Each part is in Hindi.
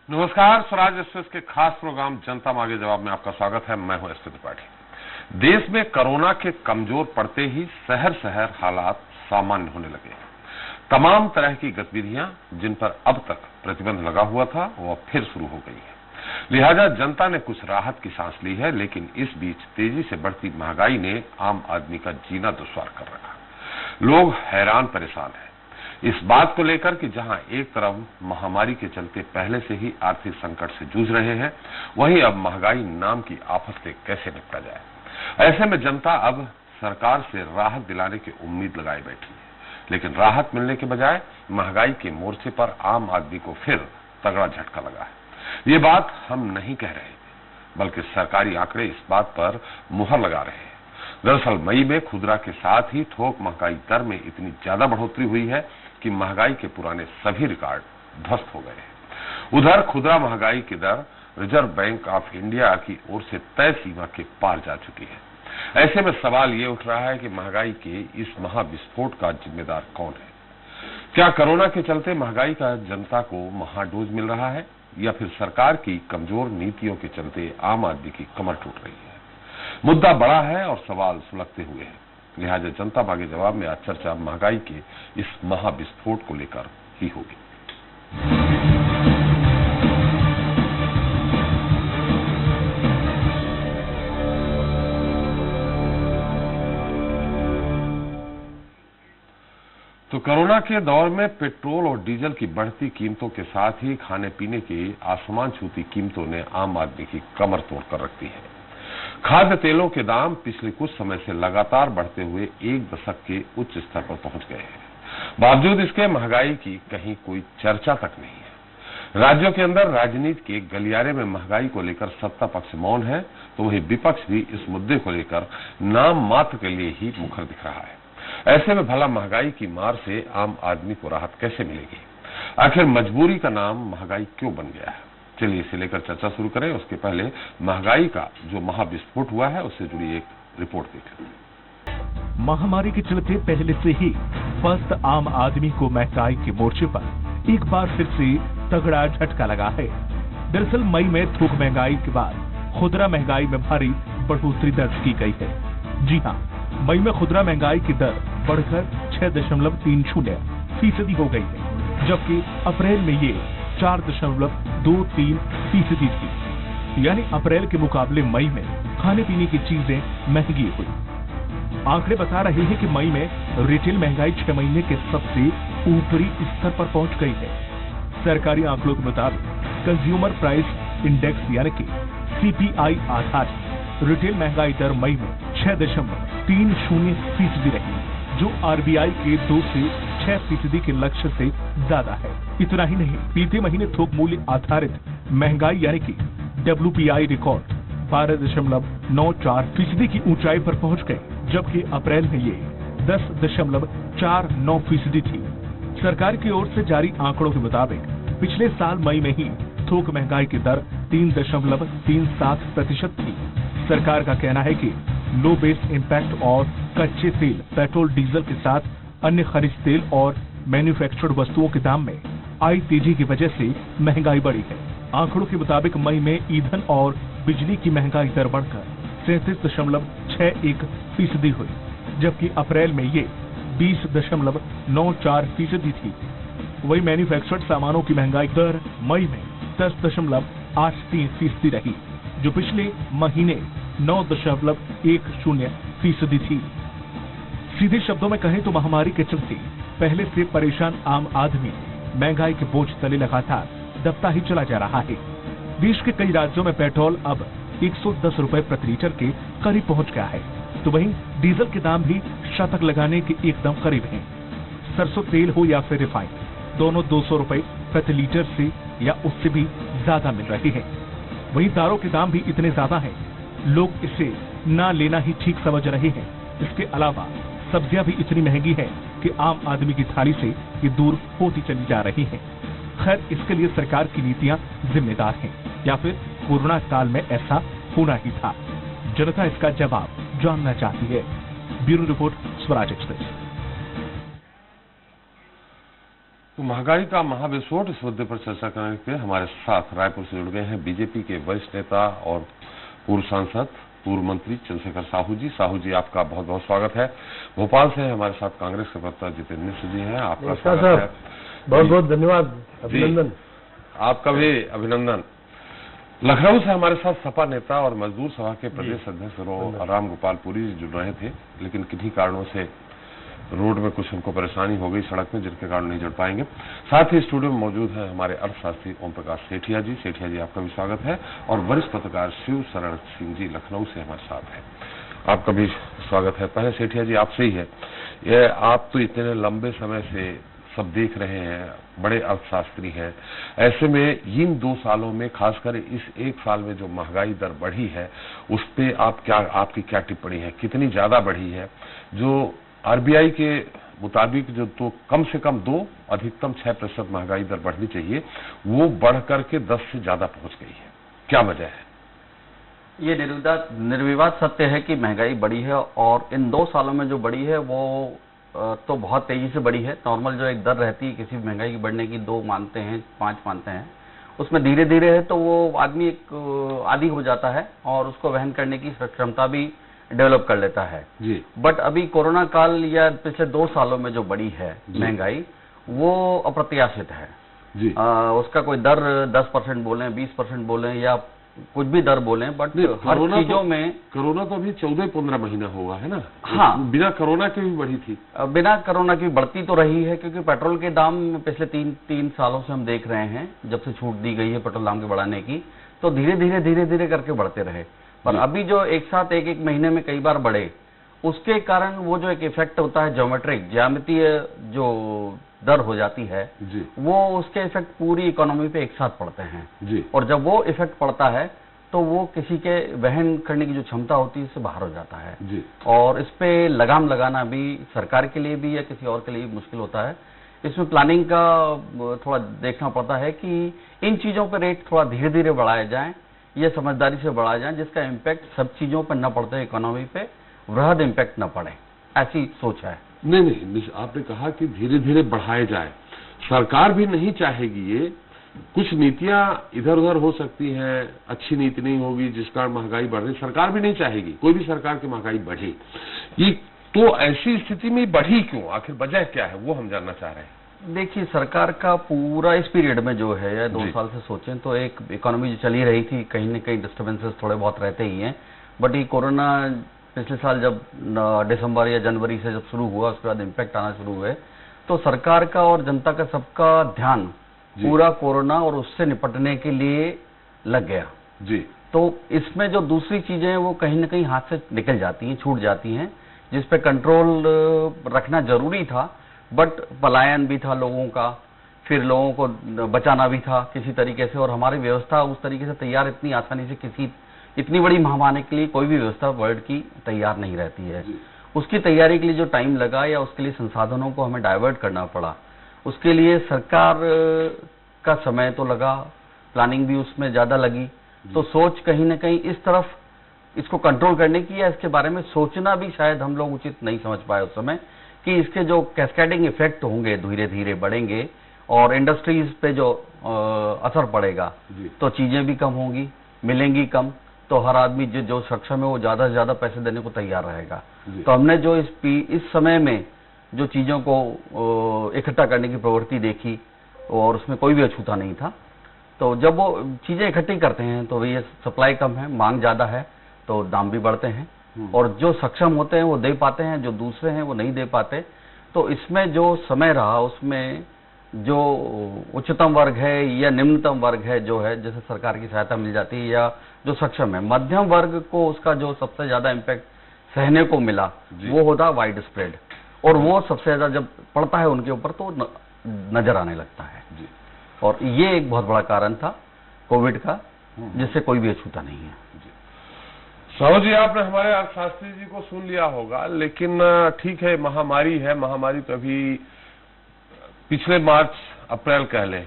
नमस्कार, स्वराज एक्सप्रेस के खास प्रोग्राम जनता मांगे जवाब में आपका स्वागत है। मैं हूं एसपी त्रिपाठी। देश में कोरोना के कमजोर पड़ते ही शहर शहर हालात सामान्य होने लगे। तमाम तरह की गतिविधियां जिन पर अब तक प्रतिबंध लगा हुआ था वह फिर शुरू हो गई है। लिहाजा जनता ने कुछ राहत की सांस ली है, लेकिन इस बीच तेजी से बढ़ती महंगाई ने आम आदमी का जीना दुश्वार कर रखा। लोग हैरान परेशान हैं इस बात को लेकर कि जहां एक तरफ महामारी के चलते पहले से ही आर्थिक संकट से जूझ रहे हैं, वहीं अब महंगाई नाम की आफत से कैसे निपटा जाए। ऐसे में जनता अब सरकार से राहत दिलाने की उम्मीद लगाए बैठी है, लेकिन राहत मिलने के बजाय महंगाई के मोर्चे पर आम आदमी को फिर तगड़ा झटका लगा है। ये बात हम नहीं कह रहे थे, बल्कि सरकारी आंकड़े इस बात पर मुहर लगा रहे हैं। दरअसल मई में खुदरा के साथ ही थोक महंगाई दर में इतनी ज्यादा बढ़ोतरी हुई है कि महंगाई के पुराने सभी रिकॉर्ड ध्वस्त हो गए हैं। उधर खुदरा महंगाई की दर रिजर्व बैंक ऑफ इंडिया की ओर से तय सीमा के पार जा चुकी है। ऐसे में सवाल ये उठ रहा है कि महंगाई के इस महाविस्फोट का जिम्मेदार कौन है। क्या कोरोना के चलते महंगाई का जनता को महाडोज मिल रहा है, या फिर सरकार की कमजोर नीतियों के चलते आम आदमी की कमर टूट रही है। मुद्दा बड़ा है और सवाल सुलगते हुए हैं। लिहाजा जनता मांगे जवाब में आज चर्चा महंगाई के इस महाविस्फोट को लेकर ही होगी। तो कोरोना के दौर में पेट्रोल और डीजल की बढ़ती कीमतों के साथ ही खाने पीने की आसमान छूती कीमतों ने आम आदमी की कमर तोड़ कर रख दी है। खाद्य तेलों के दाम पिछले कुछ समय से लगातार बढ़ते हुए एक दशक के उच्च स्तर पर पहुंच गए हैं। बावजूद इसके महंगाई की कहीं कोई चर्चा तक नहीं है। राज्यों के अंदर राजनीति के गलियारे में महंगाई को लेकर सत्ता पक्ष मौन है, तो वहीं विपक्ष भी इस मुद्दे को लेकर नाम मात्र के लिए ही मुखर दिख रहा है। ऐसे में भला महंगाई की मार से आम आदमी को राहत कैसे मिलेगी? आखिर मजबूरी का नाम महंगाई क्यों बन गया है? चलिए इसे लेकर चर्चा शुरू करें। उसके पहले महंगाई का जो महाविस्फोट हुआ है उससे जुड़ी एक रिपोर्ट देखें। महामारी के चलते पहले से ही पस्त आम आदमी को महंगाई के मोर्चे पर एक बार फिर से तगड़ा झटका लगा है। दरअसल मई में थोक महंगाई के बाद खुदरा महंगाई में भारी बढ़ोतरी दर्ज की गई है। जी हां, मई में खुदरा महंगाई की दर बढ़कर 6.30% हो गई है, जबकि अप्रैल में ये 4.23% थी। यानी अप्रैल के मुकाबले मई में खाने पीने की चीजें महंगी हुई। आंकड़े बता रहे हैं कि मई में रिटेल महंगाई 6 महीने के सबसे ऊपरी स्तर पर पहुंच गई है। सरकारी आंकड़ों के मुताबिक कंज्यूमर प्राइस इंडेक्स यानी कि सीपीआई आधारित रिटेल महंगाई दर मई में 6.30% रही, जो आरबीआई के 2 से 6% के लक्ष्य से ज्यादा है। इतना ही नहीं, बीते महीने थोक मूल्य आधारित महंगाई यानी कि डब्ल्यूपीआई रिकॉर्ड 12.94% की ऊंचाई पर पहुंच गई, जबकि अप्रैल में ये 10.49% थी। सरकार की ओर से जारी आंकड़ों के मुताबिक पिछले साल मई में ही थोक महंगाई की दर 3.37% थी। सरकार का कहना है कि लो बेस इम्पैक्ट और कच्चे तेल, पेट्रोल, डीजल के साथ अन्य खनिज तेल और मैन्युफैक्चर्ड वस्तुओं के दाम में आई तेजी की वजह से महंगाई बढ़ी है। आंकड़ों के मुताबिक मई में ईंधन और बिजली की महंगाई दर बढ़कर 37.61% हुई, जबकि अप्रैल में ये 20.94% थी। वही मैन्युफैक्चर्ड सामानों की महंगाई दर मई में 10.83% रही, जो पिछले महीने 9.10% थी। सीधे शब्दों में कहें तो महामारी के चलते पहले से परेशान आम आदमी महंगाई के बोझ तले लगातार दबता ही चला जा रहा है। देश के कई राज्यों में पेट्रोल अब 110 रुपए प्रति लीटर के करीब पहुंच गया है, तो वहीं डीजल के दाम भी शतक लगाने के एकदम करीब हैं। सरसों तेल हो या फिर रिफाइंड, दोनों 200 रुपए प्रति लीटर से या उससे भी ज्यादा मिल रहे हैं। वहीं दालों के दाम भी इतने ज्यादा हैं, लोग इसे ना लेना ही ठीक समझ रहे हैं। इसके अलावा सब्जियां भी इतनी महंगी हैं कि आम आदमी की थाली से ये दूर होती चली जा रही हैं। खैर, इसके लिए सरकार की नीतियां जिम्मेदार हैं, या फिर कोरोना काल में ऐसा होना ही था? जनता इसका जवाब जानना चाहती है। Bureau report, Swaraj express. तो महंगाई का महाविस्फोट, इस मुद्दे पर चर्चा करने के लिए हमारे साथ रायपुर से जुड़ गए हैं बीजेपी के वरिष्ठ नेता और पूर्व सांसद, पूर्व मंत्री चंद्रशेखर साहू जी। साहू जी, आपका बहुत बहुत स्वागत है। भोपाल से हमारे साथ कांग्रेस के प्रवक्ता जितेंद्र मिश्र जी हैं, आपका स्वागत है। बहुत बहुत धन्यवाद, अभिनंदन। आपका भी अभिनंदन। लखनऊ से हमारे साथ सपा नेता और मजदूर सभा के प्रदेश अध्यक्ष राम गोपाल पुरी जी जुड़ रहे थे, लेकिन किन्हीं कारणों से रोड में कुछ उनको परेशानी हो गई सड़क में, जिनके कारण नहीं जुड़ पाएंगे। साथ ही स्टूडियो में मौजूद हैं हमारे अर्थशास्त्री ओम प्रकाश सेठिया जी। सेठिया जी, आपका भी स्वागत है। और वरिष्ठ पत्रकार शिव शरण सिंह जी लखनऊ से हमारे साथ हैं, आपका भी स्वागत है। पहले सेठिया जी आपसे ही है, ये आप तो इतने लंबे समय से सब देख रहे हैं, बड़े अर्थशास्त्री हैं, ऐसे में इन 2 सालों में, खासकर इस 1 साल में जो महंगाई दर बढ़ी है, उस पे आपकी क्या टिप्पणी है? कितनी ज्यादा बढ़ी है? जो आरबीआई के मुताबिक जो तो कम से कम 2, अधिकतम 6% महंगाई दर बढ़नी चाहिए, वो बढ़ करके 10 से ज्यादा पहुंच गई है। क्या वजह है? ये निर्विवाद सत्य है कि महंगाई बढ़ी है, और इन 2 सालों में जो बढ़ी है वो तो बहुत तेजी से बढ़ी है। नॉर्मल जो एक दर रहती है किसी भी महंगाई की बढ़ने की, 2 मानते हैं, 5 मानते हैं, उसमें धीरे धीरे है तो वो आदमी एक आदी हो जाता है और उसको वहन करने की क्षमता भी डेवलप कर लेता है जी। बट अभी कोरोना काल या पिछले 2 सालों में जो बढ़ी है महंगाई, वो अप्रत्याशित है जी। उसका कोई दर 10% बोले, 20% बोले, या कुछ भी दर बोले, बट हर चीजों में कोरोना तो अभी 14-15 महीना हुआ है ना। हाँ, बिना कोरोना के भी बढ़ी थी। बिना कोरोना की बढ़ती तो रही है, क्योंकि पेट्रोल के दाम पिछले 3 सालों से हम देख रहे हैं, जब से छूट दी गई है पेट्रोल दाम के बढ़ाने की, तो धीरे धीरे करके बढ़ते रहे। पर अभी जो एक साथ एक महीने में कई बार बढ़े, उसके कारण वो जो एक इफेक्ट होता है, ज्यामितीय जो दर हो जाती है जी, वो उसके इफेक्ट पूरी इकोनॉमी पे एक साथ पड़ते हैं जी। और जब वो इफेक्ट पड़ता है तो वो किसी के वहन करने की जो क्षमता होती है उससे बाहर हो जाता है जी। और इस पे लगाम लगाना भी सरकार के लिए भी या किसी और के लिए भी मुश्किल होता है। इसमें प्लानिंग का थोड़ा देखना पड़ता है कि इन चीजों पर रेट थोड़ा धीरे धीरे बढ़ाए जाएं, ये समझदारी से बढ़ाए जाएं, जिसका इम्पैक्ट सब चीजों पर न पड़ते, इकोनॉमी पे वृहद इम्पैक्ट न पड़े, ऐसी सोच है। नहीं, आपने कहा कि धीरे धीरे बढ़ाए जाए, सरकार भी नहीं चाहेगी ये। कुछ नीतियां इधर उधर हो सकती हैं, अच्छी नीति नहीं होगी जिस कारण महंगाई बढ़ रही, सरकार भी नहीं चाहेगी, कोई भी सरकार की महंगाई बढ़े। ये तो ऐसी स्थिति में बढ़ी क्यों, आखिर वजह क्या है, वो हम जानना चाह रहे हैं। देखिए, सरकार का पूरा इस पीरियड में जो है, या 2 साल से सोचें तो एक इकोनॉमी जो चली रही थी, कहीं न कहीं डिस्टर्बेंसेस थोड़े बहुत रहते ही हैं, बट ये कोरोना पिछले साल जब दिसंबर या जनवरी से जब शुरू हुआ, उसके बाद इम्पैक्ट आना शुरू हुए, तो सरकार का और जनता का सबका ध्यान पूरा कोरोना और उससे निपटने के लिए लग गया जी। तो इसमें जो दूसरी चीजें हैं वो कहीं न कहीं हाथ से निकल जाती हैं, छूट जाती हैं, जिस पे कंट्रोल रखना जरूरी था, बट पलायन भी था लोगों का, फिर लोगों को बचाना भी था किसी तरीके से, और हमारी व्यवस्था उस तरीके से तैयार इतनी आसानी से इतनी बड़ी महामारी के लिए कोई भी व्यवस्था वर्ल्ड की तैयार नहीं रहती है। उसकी तैयारी के लिए जो टाइम लगा या उसके लिए संसाधनों को हमें डाइवर्ट करना पड़ा, उसके लिए सरकार का समय तो लगा, प्लानिंग भी उसमें ज्यादा लगी, तो सोच कहीं ना कहीं इस तरफ इसको कंट्रोल करने की या इसके बारे में सोचना भी शायद हम लोग उचित नहीं समझ पाए उस समय, कि इसके जो कैस्केडिंग इफेक्ट होंगे धीरे धीरे बढ़ेंगे और इंडस्ट्रीज पे जो असर पड़ेगा, तो चीजें भी कम होंगी, मिलेंगी कम, तो हर आदमी जो सक्षम है वो ज्यादा से ज्यादा पैसे देने को तैयार रहेगा। तो हमने जो इस समय में जो चीजों को इकट्ठा करने की प्रवृत्ति देखी, और उसमें कोई भी अछूता नहीं था, तो जब वो चीजें इकट्ठी करते हैं तो ये सप्लाई कम है, मांग ज्यादा है, तो दाम भी बढ़ते हैं, और जो सक्षम होते हैं वो दे पाते हैं, जो दूसरे हैं वो नहीं दे पाते। तो इसमें जो समय रहा, उसमें जो उच्चतम वर्ग है या निम्नतम वर्ग है, जो है जैसे सरकार की सहायता मिल जाती है, या जो सक्षम है, मध्यम वर्ग को उसका जो सबसे ज्यादा इम्पैक्ट सहने को मिला वो होता वाइड स्प्रेड, और वो सबसे ज्यादा जब पड़ता है उनके ऊपर तो नजर आने लगता है जी। और ये एक बहुत बड़ा कारण था कोविड का, जिससे कोई भी अछूता नहीं है। साहू जी, आपने हमारे अर्थशास्त्री जी को सुन लिया होगा, लेकिन ठीक है, महामारी है, महामारी तो अभी पिछले मार्च अप्रैल कह लें,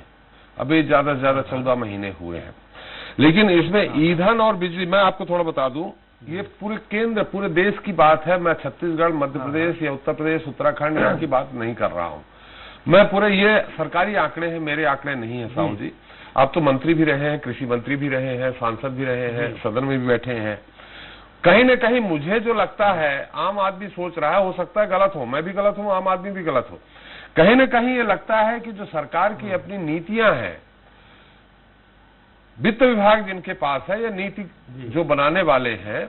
अभी ज्यादा से ज्यादा 14 महीने हुए हैं, लेकिन इसमें ईंधन और बिजली, मैं आपको थोड़ा बता दूं, ये पूरे केंद्र, पूरे देश की बात है। मैं छत्तीसगढ़, मध्य प्रदेश या उत्तर प्रदेश, उत्तराखंड यहाँ की बात नहीं कर रहा हूँ। मैं पूरे, ये सरकारी आंकड़े हैं, मेरे आंकड़े नहीं है साहू जी। आप तो मंत्री भी रहे हैं, कृषि मंत्री भी रहे हैं, सांसद भी रहे हैं, सदन में भी बैठे हैं। कहीं न कहीं मुझे जो लगता है, आम आदमी सोच रहा है, हो सकता है गलत हो, मैं भी गलत हूं, आम आदमी भी गलत हो, कहीं न कहीं ये लगता है कि जो सरकार की अपनी नीतियां हैं, वित्त विभाग जिनके पास है या नीति जो बनाने वाले हैं,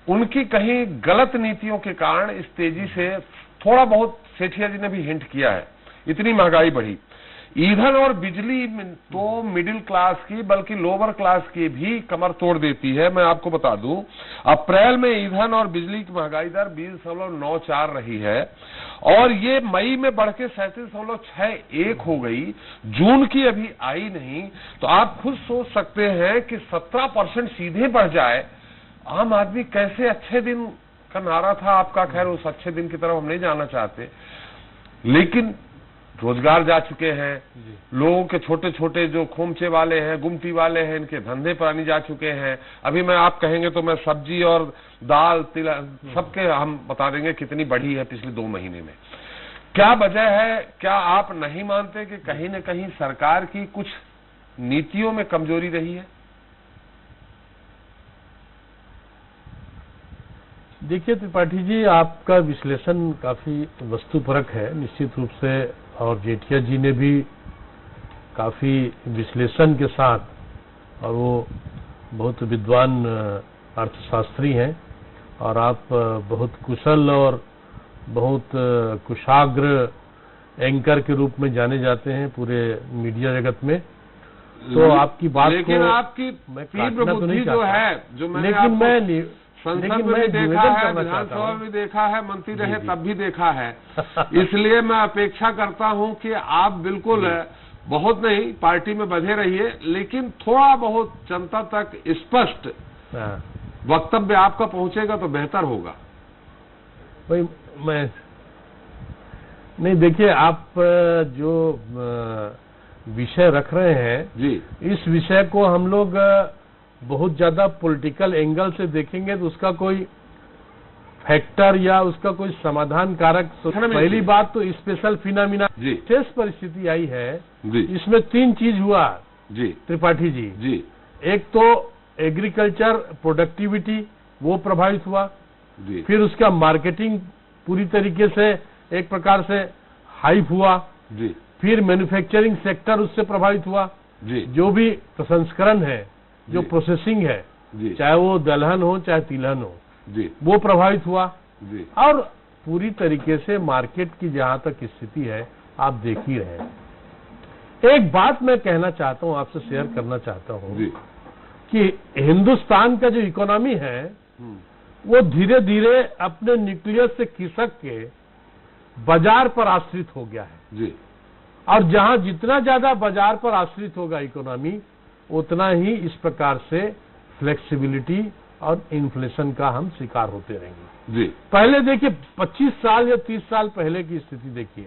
उनकी कहीं गलत नीतियों के कारण इस तेजी से, थोड़ा बहुत सेठिया जी ने भी हिंट किया है, इतनी महंगाई बढ़ी। ईंधन और बिजली तो मिडिल क्लास की बल्कि लोअर क्लास की भी कमर तोड़ देती है। मैं आपको बता दूं, अप्रैल में ईंधन और बिजली की महंगाई दर 20.94 रही है और ये मई में बढ़ के 37.61 हो गई। जून की अभी आई नहीं, तो आप खुद सोच सकते हैं कि 17% सीधे बढ़ जाए। आम आदमी कैसे, अच्छे दिन का नारा था आपका, खैर उस अच्छे दिन की तरफ हम नहीं जाना चाहते, लेकिन रोजगार जा चुके हैं, लोगों के छोटे छोटे जो खोमचे वाले हैं, गुमटी वाले हैं, इनके धंधे पानी जा चुके हैं। अभी मैं, आप कहेंगे तो मैं सब्जी और दाल तिल सबके हम बता देंगे कितनी बढ़ी है पिछले 2 महीने में। क्या वजह है? क्या आप नहीं मानते कि कहीं न कहीं सरकार की कुछ नीतियों में कमजोरी रही है? देखिए त्रिपाठी जी, आपका विश्लेषण काफी वस्तुपरक है निश्चित रूप से, और जेठिया जी ने भी काफी विश्लेषण के साथ, और वो बहुत विद्वान अर्थशास्त्री हैं और आप बहुत कुशल और बहुत कुशाग्र एंकर के रूप में जाने जाते हैं पूरे मीडिया जगत में। तो आपकी बात लेकिन को आपकी तीव्र बुद्धि जो है, जो मैंने लेकिन मैं संसद में भी देखा है, विधानसभा में भी देखा है, मंत्री रहे तब भी देखा है, इसलिए मैं अपेक्षा करता हूं कि आप बिल्कुल, बहुत नहीं पार्टी में बंधे रहिए, लेकिन थोड़ा बहुत जनता तक स्पष्ट वक्तव्य आपका पहुंचेगा तो बेहतर होगा। भाई मैं नहीं, देखिए आप जो विषय रख रहे हैं जी, इस विषय को हम लोग बहुत ज्यादा पॉलिटिकल एंगल से देखेंगे तो उसका कोई फैक्टर या उसका कोई समाधान कारक, पहली बात तो स्पेशल फिनोमिना विशेष परिस्थिति आई है जी। इसमें 3 चीज हुआ जी त्रिपाठी जी। जी, एक तो एग्रीकल्चर प्रोडक्टिविटी वो प्रभावित हुआ जी, फिर उसका मार्केटिंग पूरी तरीके से एक प्रकार से हाइप हुआ जी, फिर मैन्युफैक्चरिंग सेक्टर उससे प्रभावित हुआ जी, जो भी प्रसंस्करण है, जो प्रोसेसिंग है, चाहे वो दलहन हो चाहे तिलहन हो जी, वो प्रभावित हुआ जी, और पूरी तरीके से मार्केट की जहां तक स्थिति है आप देख ही रहे हैं। एक बात मैं कहना चाहता हूं, आपसे शेयर करना चाहता हूं कि हिंदुस्तान का जो इकोनॉमी है वो धीरे धीरे अपने न्यूक्लियस से खिसक के बाजार पर आश्रित हो गया है जी, और जहां जितना ज्यादा बाजार पर आश्रित होगा इकोनॉमी, उतना ही इस प्रकार से फ्लेक्सिबिलिटी और इन्फ्लेशन का हम शिकार होते रहेंगे जी। पहले देखिए 25 साल या 30 साल पहले की स्थिति देखिए,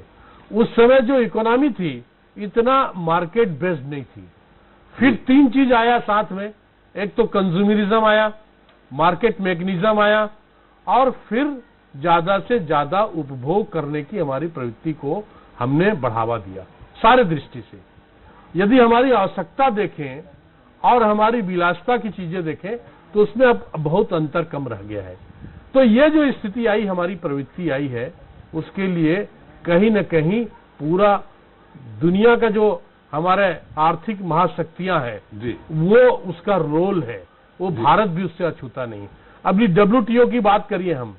उस समय जो इकोनॉमी थी इतना मार्केट बेस्ड नहीं थी। फिर 3 चीज आया साथ में, एक तो कंज्यूमरिज्म आया, मार्केट मैकेनिज्म आया और फिर ज्यादा से ज्यादा उपभोग करने की हमारी प्रवृत्ति को हमने बढ़ावा दिया सारे दृष्टि से। यदि हमारी आवश्यकता देखें और हमारी विलासिता की चीजें देखें तो उसमें अब बहुत अंतर कम रह गया है। तो ये जो स्थिति आई, हमारी प्रवृत्ति आई है, उसके लिए कहीं न कहीं पूरा दुनिया का जो हमारे आर्थिक महाशक्तियां हैं वो उसका रोल है, वो भारत भी उससे अछूता नहीं। अभी WTO की बात करिए हम,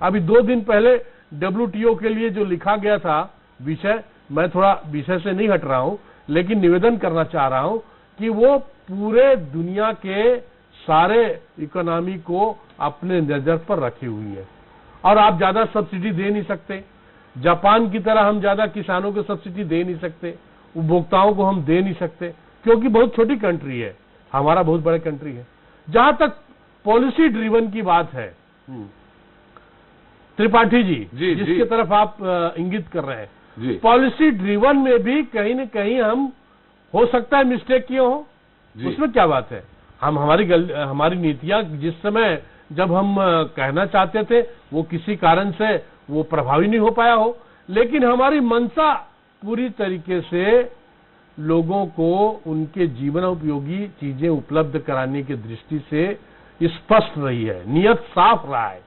अभी 2 दिन पहले WTO के लिए जो लिखा गया था विषय, मैं थोड़ा विषय से नहीं हट रहा हूं लेकिन निवेदन करना चाह रहा हूं कि वो पूरे दुनिया के सारे इकोनॉमी को अपने नजर पर रखी हुई है और आप ज्यादा सब्सिडी दे नहीं सकते। जापान की तरह हम ज्यादा किसानों को सब्सिडी दे नहीं सकते, उपभोक्ताओं को हम दे नहीं सकते क्योंकि बहुत छोटी कंट्री है, हमारा बहुत बड़ा कंट्री है। जहां तक पॉलिसी ड्रिवन की बात है त्रिपाठी जी, जिसकी तरफ आप इंगित कर रहे हैं, पॉलिसी ड्रिवन में भी कहीं न कहीं हम हो सकता है मिस्टेक किए हो, उसमें क्या बात है। हम हमारी नीतियां जिस समय जब हम कहना चाहते थे वो किसी कारण से वो प्रभावी नहीं हो पाया हो, लेकिन हमारी मंशा पूरी तरीके से लोगों को उनके जीवन उपयोगी चीजें उपलब्ध कराने की दृष्टि से स्पष्ट रही है, नियत साफ रहा है।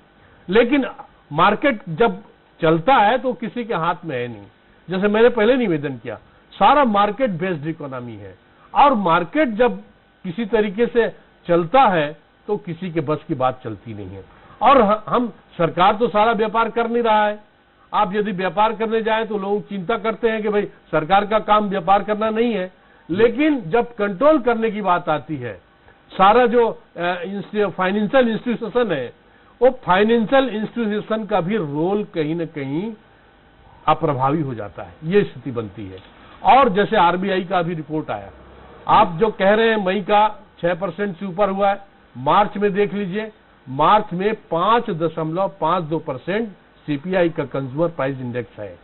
लेकिन मार्केट जब चलता है तो किसी के हाथ में है नहीं। जैसे मैंने पहले निवेदन किया, सारा मार्केट बेस्ड इकोनॉमी है, और मार्केट जब किसी तरीके से चलता है तो किसी के बस की बात चलती नहीं है। और हम सरकार तो सारा व्यापार कर नहीं रहा है। आप यदि व्यापार करने जाएं तो लोग चिंता करते हैं कि भाई सरकार का काम व्यापार करना नहीं है, लेकिन जब कंट्रोल करने की बात आती है, सारा जो फाइनेंशियल इंस्टीट्यूशन है, वो फाइनेंशियल इंस्टीट्यूशन का भी रोल कहीं न कहीं अप्रभावी हो जाता है, ये स्थिति बनती है। और जैसे आरबीआई का भी रिपोर्ट आया, आप जो कह रहे हैं मई का 6% से ऊपर हुआ है, मार्च में देख लीजिए, मार्च में 5.52% सीपीआई का कंज्यूमर प्राइस इंडेक्स है।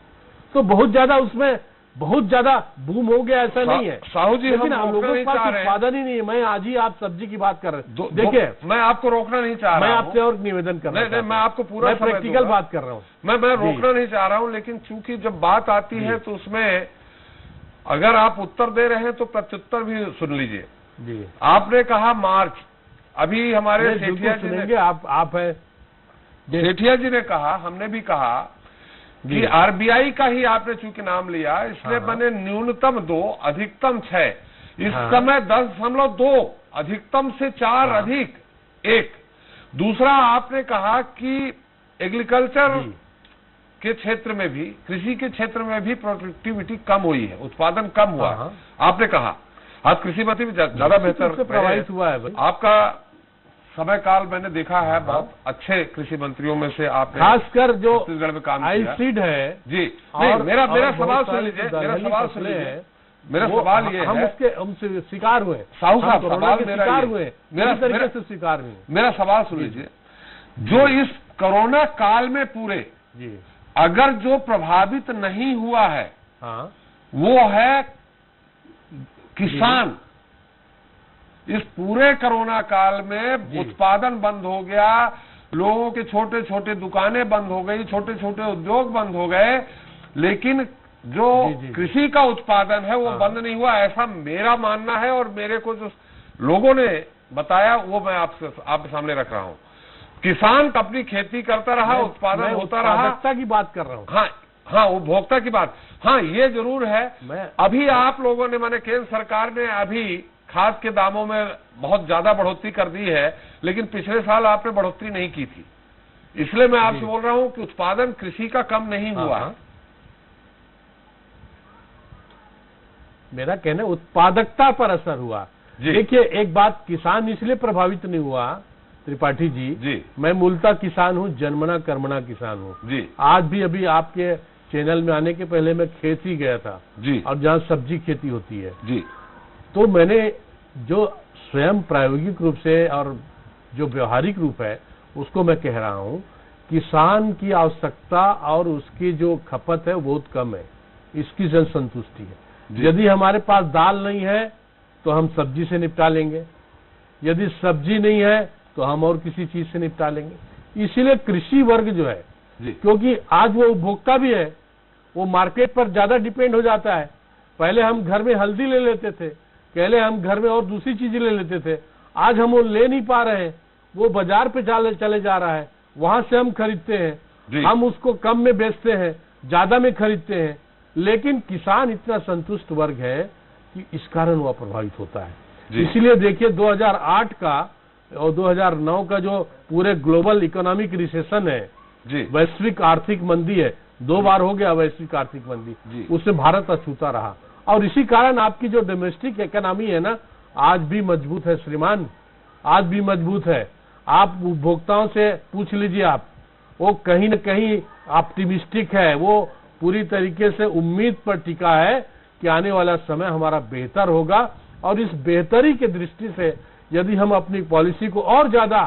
तो बहुत ज्यादा उसमें बहुत ज्यादा बूम हो गया ऐसा नहीं है साहू जी, लेकिन हम लोगों के नहीं चाह पास रहे हैं। उत्पादन ही नहीं है। मैं आज ही आप सब्जी की बात कर रहे हैं, देखिए मैं आपको रोकना नहीं चाह मैं रहा आपसे और निवेदन कर रहा हूं, मैं आपको पूरा मैं समय प्रैक्टिकल दूंगा। बात कर रहा हूँ। मैं रोकना नहीं चाह रहा हूं, लेकिन चूंकि जब बात आती है तो उसमें अगर आप उत्तर दे रहे हैं तो प्रत्युत्तर भी सुन लीजिए। जी, आपने कहा मार्च, अभी हमारे बिल्कुल सेठिया जी सुनेंगे, ने आप है सेठिया जी ने कहा, हमने भी कहा कि आरबीआई का ही आपने चूंकि नाम लिया, इसलिए मैंने न्यूनतम 2 अधिकतम 6, इस समय 10.2 अधिकतम से 4 अधिक 1। दूसरा आपने कहा कि एग्रीकल्चर के क्षेत्र में भी, कृषि के क्षेत्र में भी प्रोडक्टिविटी कम हुई है, उत्पादन कम हुआ। आपने कहा आज कृषि मंत्री भी ज्यादा बेहतर प्रभावित हुआ है भाई। आपका समय काल मैंने देखा है, बहुत अच्छे कृषि मंत्रियों में से आपने खासकर जो छत्तीसगढ़ में काम आइल किया। सीड है जी, नहीं, मेरा सवाल सुन लीजिए, मेरा सवाल ये हम है, उसके हमसे शिकार हुए, साहू साहब, सवाल मेरा शिकार ये- हुए, मेरा- तरीके मेरा- से शिकार हुए। मेरा सवाल सुन लीजिए, जो इस कोरोना काल में पूरे जी, अगर जो प्रभावित नहीं हुआ है हाँ, वो है किसान। इस पूरे कोरोना काल में उत्पादन बंद हो गया, लोगों के छोटे छोटे दुकानें बंद हो गई, छोटे छोटे उद्योग बंद हो गए, लेकिन जो कृषि का उत्पादन है वो बंद नहीं हुआ, ऐसा मेरा मानना है। और मेरे को जो लोगों ने बताया वो मैं आपके सामने रख रहा हूं। किसान अपनी खेती करता रहा, उत्पादन होता रहा। उत्पादकता की बात कर रहा हूँ। हाँ, उपभोक्ता की बात, हाँ, ये जरूर है। मैं अभी आप लोगों ने, माने केंद्र सरकार ने अभी खाद के दामों में बहुत ज्यादा बढ़ोतरी कर दी है, लेकिन पिछले साल आपने बढ़ोतरी नहीं की थी। इसलिए मैं आपसे बोल रहा हूं कि उत्पादन कृषि का कम नहीं हुआ। मेरा कहना उत्पादकता पर असर हुआ। देखिए, एक बात, किसान इसलिए प्रभावित नहीं हुआ त्रिपाठी जी, मैं मूलतः किसान हूं, जन्मना कर्मणा किसान हूं जी। आज भी अभी आपके चैनल में आने के पहले मैं खेत ही गया था जी, और जहां सब्जी खेती होती है जी, तो मैंने जो स्वयं प्रायोगिक रूप से और जो व्यवहारिक रूप है उसको मैं कह रहा हूं, किसान की आवश्यकता और उसकी जो खपत है वो बहुत कम है, इसकी जन संतुष्टि है। यदि हमारे पास दाल नहीं है तो हम सब्जी से निपटा लेंगे, यदि सब्जी नहीं है तो हम और किसी चीज से निपटा लेंगे। इसीलिए कृषि वर्ग जो है, क्योंकि आज वो उपभोक्ता भी है, वो मार्केट पर ज्यादा डिपेंड हो जाता है। पहले हम घर में हल्दी ले लेते थे, पहले हम घर में और दूसरी चीजें ले लेते थे, आज हम वो ले नहीं पा रहे हैं, वो बाजार पे चले जा रहा है, वहां से हम खरीदते हैं, हम उसको कम में बेचते हैं, ज्यादा में खरीदते हैं। लेकिन किसान इतना संतुष्ट वर्ग है कि इस कारण वह प्रभावित होता है। इसीलिए देखिए 2008 का और 2009 का जो पूरे ग्लोबल इकोनॉमिक रिसेशन है, वैश्विक आर्थिक मंदी है, 2 बार हो गया वैश्विक आर्थिक मंदी, उससे भारत अछूता रहा। और इसी कारण आपकी जो डोमेस्टिक इकोनॉमी है ना, आज भी मजबूत है श्रीमान, आज भी मजबूत है। आप उपभोक्ताओं से पूछ लीजिए, आप वो कहीं न कहीं ऑप्टिमिस्टिक है, वो पूरी तरीके से उम्मीद पर टिका है कि आने वाला समय हमारा बेहतर होगा। और इस बेहतरी की दृष्टि से यदि हम अपनी पॉलिसी को और ज्यादा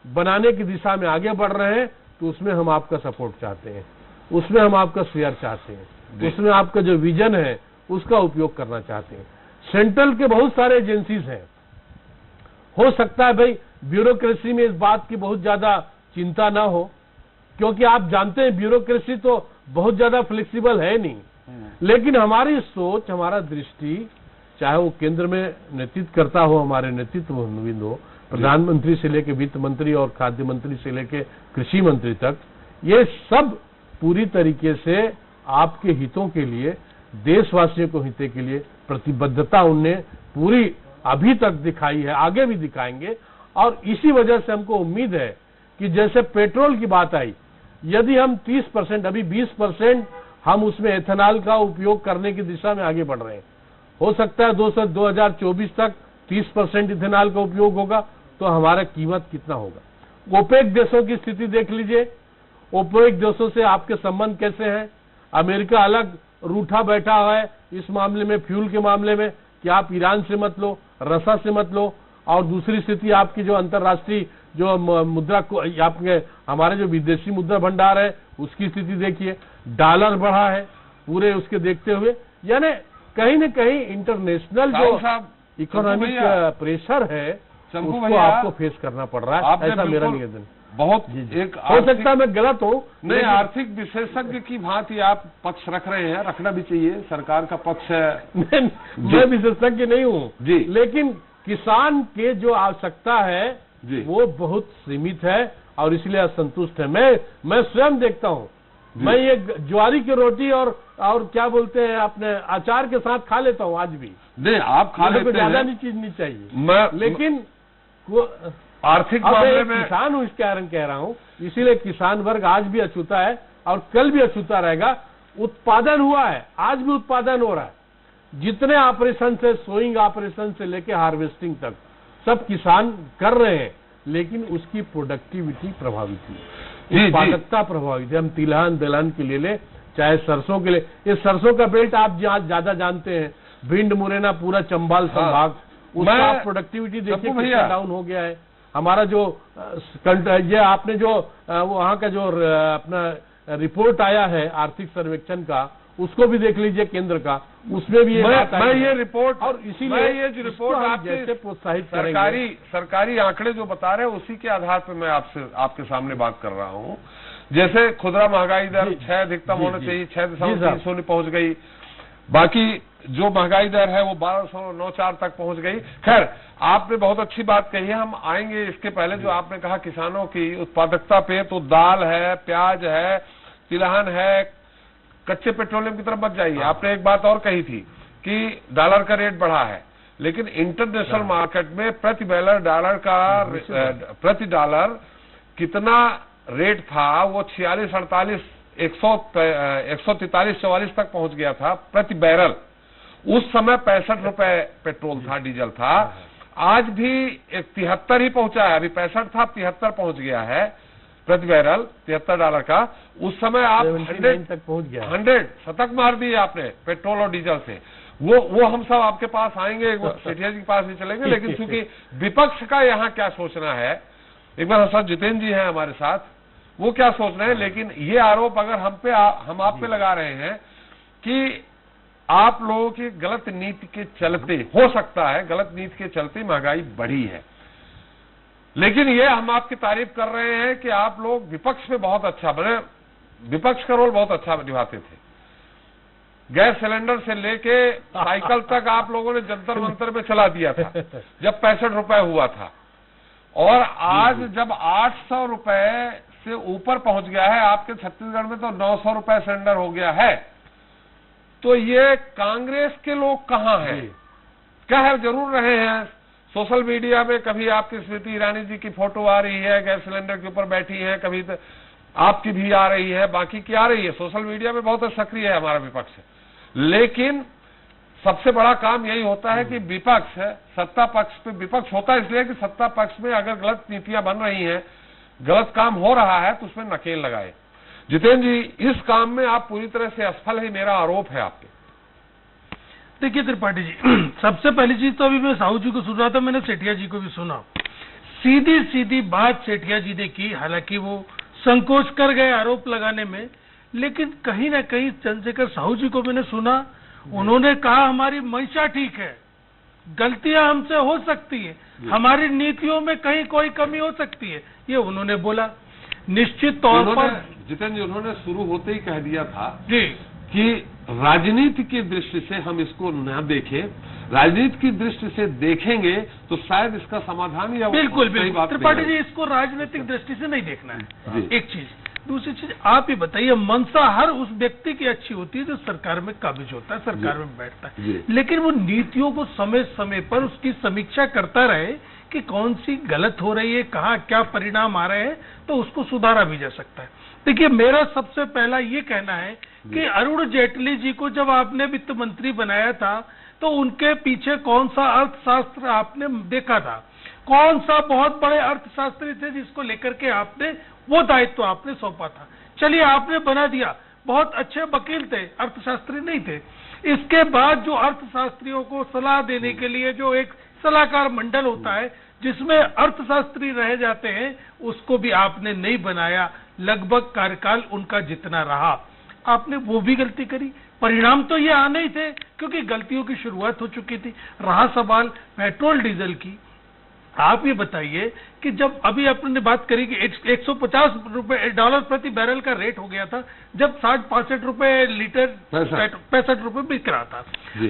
बनाने की दिशा में आगे बढ़ रहे हैं तो उसमें हम आपका सपोर्ट चाहते हैं, उसमें हम आपका शेयर चाहते हैं, उसमें आपका जो विजन है उसका उपयोग करना चाहते हैं। सेंट्रल के बहुत सारे एजेंसीज हैं, हो सकता है भाई ब्यूरोक्रेसी में इस बात की बहुत ज्यादा चिंता ना हो, क्योंकि आप जानते हैं ब्यूरोक्रेसी तो बहुत ज्यादा फ्लेक्सिबल है नहीं। लेकिन हमारी सोच, हमारा दृष्टि, चाहे वो केंद्र में नेतृत्व करता हो, हमारे नेतृत्वविंद हो, प्रधानमंत्री से लेके वित्त मंत्री और खाद्य मंत्री से लेके कृषि मंत्री तक, ये सब पूरी तरीके से आपके हितों के लिए, देशवासियों को हित के लिए प्रतिबद्धता उनने पूरी अभी तक दिखाई है, आगे भी दिखाएंगे। और इसी वजह से हमको उम्मीद है कि जैसे पेट्रोल की बात आई, यदि हम 30%, अभी 20% हम उसमें एथेनॉल का उपयोग करने की दिशा में आगे बढ़ रहे हैं, हो सकता है 2024 तक 30% इथेनॉल का उपयोग होगा, तो हमारा कीमत कितना होगा। ओपेक देशों की स्थिति देख लीजिए, ओपेक देशों से आपके संबंध कैसे हैं। अमेरिका अलग रूठा बैठा हुआ है इस मामले में, फ्यूल के मामले में, कि आप ईरान से मत लो, रसा से मत लो। और दूसरी स्थिति आपकी जो अंतर्राष्ट्रीय जो मुद्रा को, आपके हमारे जो विदेशी मुद्रा भंडार है उसकी स्थिति देखिए, डॉलर बढ़ा है पूरे उसके देखते हुए, यानी कहीं न कहीं इंटरनेशनल जो इकोनॉमिक प्रेशर है उसको आपको फेस करना पड़ रहा है, ऐसा मेरा निवेदन। बहुत एक हो सकता है मैं गलत हूं, नहीं, आर्थिक विशेषज्ञ की भांति आप पक्ष रख रहे हैं, रखना भी चाहिए, सरकार का पक्ष है। मैं विशेषज्ञ नहीं हूं जी, लेकिन किसान के जो आवश्यकता है जी, वो बहुत सीमित है और इसलिए असंतुष्ट है। मैं स्वयं देखता हूं, मैं ये ज्वारी की रोटी और क्या बोलते हैं अपने अचार के साथ खा लेता हूं आज भी। नहीं, आप खा लेते हैं, ज्यादा नहीं चीज नहीं चाहिए, लेकिन आर्थिक मामले में किसान हूं, इस कारण कह रहा हूं, इसीलिए किसान वर्ग आज भी अछूता है और कल भी अछूता रहेगा। उत्पादन हुआ है, आज भी उत्पादन हो रहा है, जितने ऑपरेशन से, सोइंग ऑपरेशन से लेके हार्वेस्टिंग तक सब किसान कर रहे हैं, लेकिन उसकी प्रोडक्टिविटी प्रभावित है, उत्पादकता प्रभावित है। हम तिलहन दलहन के ले ले, चाहे सरसों के लिए, ये सरसों का बेल्ट आप ज्यादा जानते हैं, भिंड मुरैना पूरा चंबल संभाग, उसका प्रोडक्टिविटी देखिए कितना डाउन हो गया है। हमारा जो ये आपने जो वहां का जो अपना रिपोर्ट आया है आर्थिक सर्वेक्षण का, उसको भी देख लीजिए केंद्र का, उसमें भी मैं ये रिपोर्ट, और इसीलिए ये जो रिपोर्ट आपसे प्रोत्साहित सरकारी आंकड़े जो बता रहे हैं उसी के आधार पर मैं आपके सामने बात कर रहा हूँ। जैसे खुदरा महंगाई दर 6 अधिकतम होना चाहिए, 6.3 पहुंच गई, बाकी जो महंगाई दर है वो 1294 तक पहुंच गई। खैर, आपने बहुत अच्छी बात कही है, हम आएंगे इसके पहले जो आपने कहा किसानों की उत्पादकता पे, तो दाल है, प्याज है, तिलहन है, कच्चे पेट्रोलियम की तरफ मत जाइए। आपने एक बात और कही थी कि डॉलर का रेट बढ़ा है, लेकिन इंटरनेशनल मार्केट में प्रति बैरल डॉलर का प्रति डॉलर कितना रेट था, वो 46, 48, 143, 44 तक पहुंच गया था प्रति बैरल। उस समय 65 रुपए पेट्रोल था, डीजल था। आज भी 73 ही पहुंचा है, अभी 65 था, 73 पहुंच गया है प्रति बैरल, $73 का। उस समय आप 100 तक पहुंच गया, 100 शतक मार दिए आपने पेट्रोल और डीजल से। वो हम सब आपके पास आएंगे, सेठिया जी के पास भी चलेंगे, लेकिन चूंकि विपक्ष का यहाँ क्या सोचना है, एक बार सर जितेंद्र जी हैं हमारे साथ, वो क्या सोच रहे हैं। लेकिन ये आरोप अगर हम आप पे लगा रहे हैं कि आप लोगों की गलत नीति के चलते, हो सकता है गलत नीति के चलते महंगाई बढ़ी है, लेकिन ये हम आपकी तारीफ कर रहे हैं कि आप लोग विपक्ष में बहुत अच्छा बने, विपक्ष का रोल बहुत अच्छा निभाते थे। गैस सिलेंडर से लेके साइकिल तक आप लोगों ने जंतर मंतर में चला दिया था जब 65 रुपए हुआ था, और आज जब 800 रुपए से ऊपर पहुंच गया है, आपके छत्तीसगढ़ में तो 900 रुपए सिलेंडर हो गया है। तो ये कांग्रेस के लोग कहां हैं? कह जरूर रहे हैं सोशल मीडिया में, कभी आपकी स्मृति ईरानी जी की फोटो आ रही है गैस सिलेंडर के ऊपर बैठी है, कभी तो आपकी भी आ रही है, बाकी की आ रही है, सोशल मीडिया में बहुत सक्रिय है हमारा विपक्ष। लेकिन सबसे बड़ा काम यही होता है कि विपक्ष, सत्ता पक्ष पे विपक्ष होता है इसलिए कि सत्ता पक्ष में अगर गलत नीतियां बन रही हैं, गलत काम हो रहा है, तो उसमें नकेल लगाए। जितेंद्र जी, इस काम में आप पूरी तरह से असफल है, मेरा आरोप है आप पे। देखिए त्रिपाठी जी, सबसे पहली चीज तो अभी मैं साहू जी को सुन रहा था, मैंने सेठिया जी को भी सुना। सीधी सीधी बात सेठिया जी ने की, हालांकि वो संकोच कर गए आरोप लगाने में, लेकिन कहीं ना कहीं चंद्रशेखर साहू जी को मैंने सुना, उन्होंने कहा हमारी मंशा ठीक है, गलतियां हमसे हो सकती है, हमारी नीतियों में कहीं कोई कमी हो सकती है, ये उन्होंने बोला। निश्चित तौर पर जितेंद्र जी, उन्होंने शुरू होते ही कह दिया था जी कि राजनीति की दृष्टि से हम इसको न देखें, राजनीति की दृष्टि से देखेंगे तो शायद इसका समाधान या बिल्कुल सही बिल्कुल बात त्रिपाठी नहीं जी, है। इसको राजनीतिक दृष्टि से नहीं देखना है, जी। एक चीज। दूसरी चीज, आप ही बताइए, मंशा हर उस व्यक्ति की अच्छी होती है जो सरकार में काबिज होता है, सरकार में बैठता है, जी। लेकिन वो नीतियों को समय समय पर उसकी समीक्षा करता रहे कि कौन सी गलत हो रही है, कहाँ क्या परिणाम आ रहे हैं, तो उसको सुधारा भी जा सकता है। देखिए, मेरा सबसे पहला ये कहना है कि अरुण जेटली जी को जब आपने वित्त मंत्री बनाया था तो उनके पीछे कौन सा अर्थशास्त्र आपने देखा था, कौन सा बहुत बड़े अर्थशास्त्री थे जिसको लेकर के आपने वो दायित्व आपने सौंपा था। चलिए, आपने बना दिया, बहुत अच्छे वकील थे, अर्थशास्त्री नहीं थे। इसके बाद जो अर्थशास्त्रियों को सलाह देने के लिए जो एक सलाहकार मंडल होता है जिसमें अर्थशास्त्री रह जाते हैं, उसको भी आपने नहीं बनाया। लगभग कार्यकाल उनका जितना रहा, आपने वो भी गलती करी। परिणाम तो ये आने ही थे क्योंकि गलतियों की शुरुआत हो चुकी थी। रहा सवाल पेट्रोल डीजल की, आप ये बताइए कि जब अभी आपने बात करी कि $150 प्रति बैरल का रेट हो गया था, जब 60-65 रुपए लीटर 65 रुपए बिक रहा था,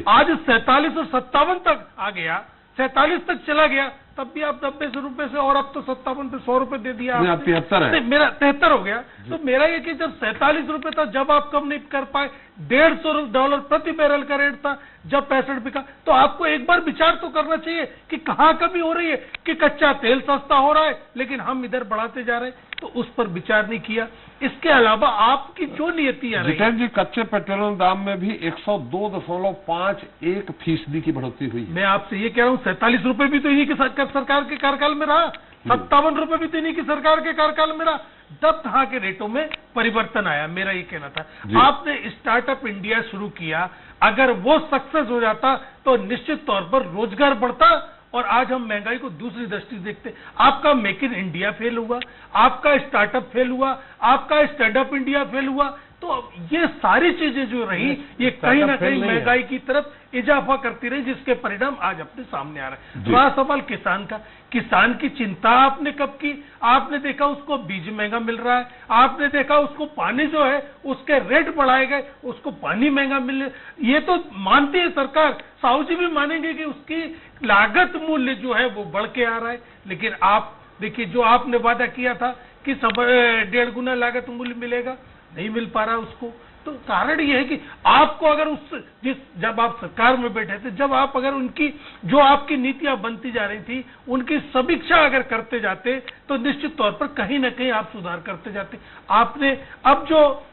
आज 47 और 57 तक आ गया, 47 तक चला गया, तब भी आप 90 रुपए से, और अब तो 57 पे 100 रुपए दे दिया आपने। 73 है। मेरा 73 हो गया। तो मेरा ये कि जब 47 रुपए था, जब आप कम नहीं कर पाए, $150 प्रति बैरल का रेट था जब 65 बिका, तो आपको एक बार विचार तो करना चाहिए कि कहाँ कमी हो रही है, कि कच्चा तेल सस्ता हो रहा है लेकिन हम इधर बढ़ाते जा रहे हैं, तो उस पर विचार नहीं किया। इसके अलावा आपकी जो नीति आ रही है, जितेंद्र जी, कच्चे पेट्रोल दाम में भी 102.51% की बढ़ोतरी हुई है। मैं आपसे ये कह रहा हूँ, 47 रुपए भी तो इन्हीं की सरकार के कार्यकाल में रहा, 57 रुपए भी तो इन्हीं की सरकार के कार्यकाल में रहा। तब कहाँ के रेटों में परिवर्तन आया, मेरा ये कहना था। आपने स्टार्टअप इंडिया शुरू किया, अगर वो सक्सेस हो जाता तो निश्चित तौर पर रोजगार बढ़ता और आज हम महंगाई को दूसरी दृष्टि से देखते। आपका मेक इन इंडिया फेल हुआ, आपका स्टार्टअप फेल हुआ, आपका स्टैंड अप इंडिया फेल हुआ, तो ये सारी चीजें जो रही, ये कहीं ना कहीं महंगाई की तरफ इजाफा करती रही, जिसके परिणाम आज अपने सामने आ रहे हैं। रहा सवाल किसान का, किसान की चिंता आपने कब की? आपने देखा उसको बीज महंगा मिल रहा है, आपने देखा उसको पानी जो है उसके रेट बढ़ाए गए, उसको पानी महंगा मिल रहा है। ये तो मानती है सरकार, साहू जी भी मानेंगे कि उसकी लागत मूल्य जो है वो बढ़ के आ रहा है, लेकिन आप देखिए, जो आपने वादा किया था कि 1.5 गुना लागत मूल्य मिलेगा, नहीं मिल पा रहा उसको। तो कारण यह है कि आपको अगर जब आप सरकार में बैठे थे, जब आप अगर उनकी जो आपकी नीतियां बनती जा रही थी उनकी समीक्षा अगर करते जाते, तो निश्चित तौर पर कहीं ना कहीं आप सुधार करते जाते। आपने अब जो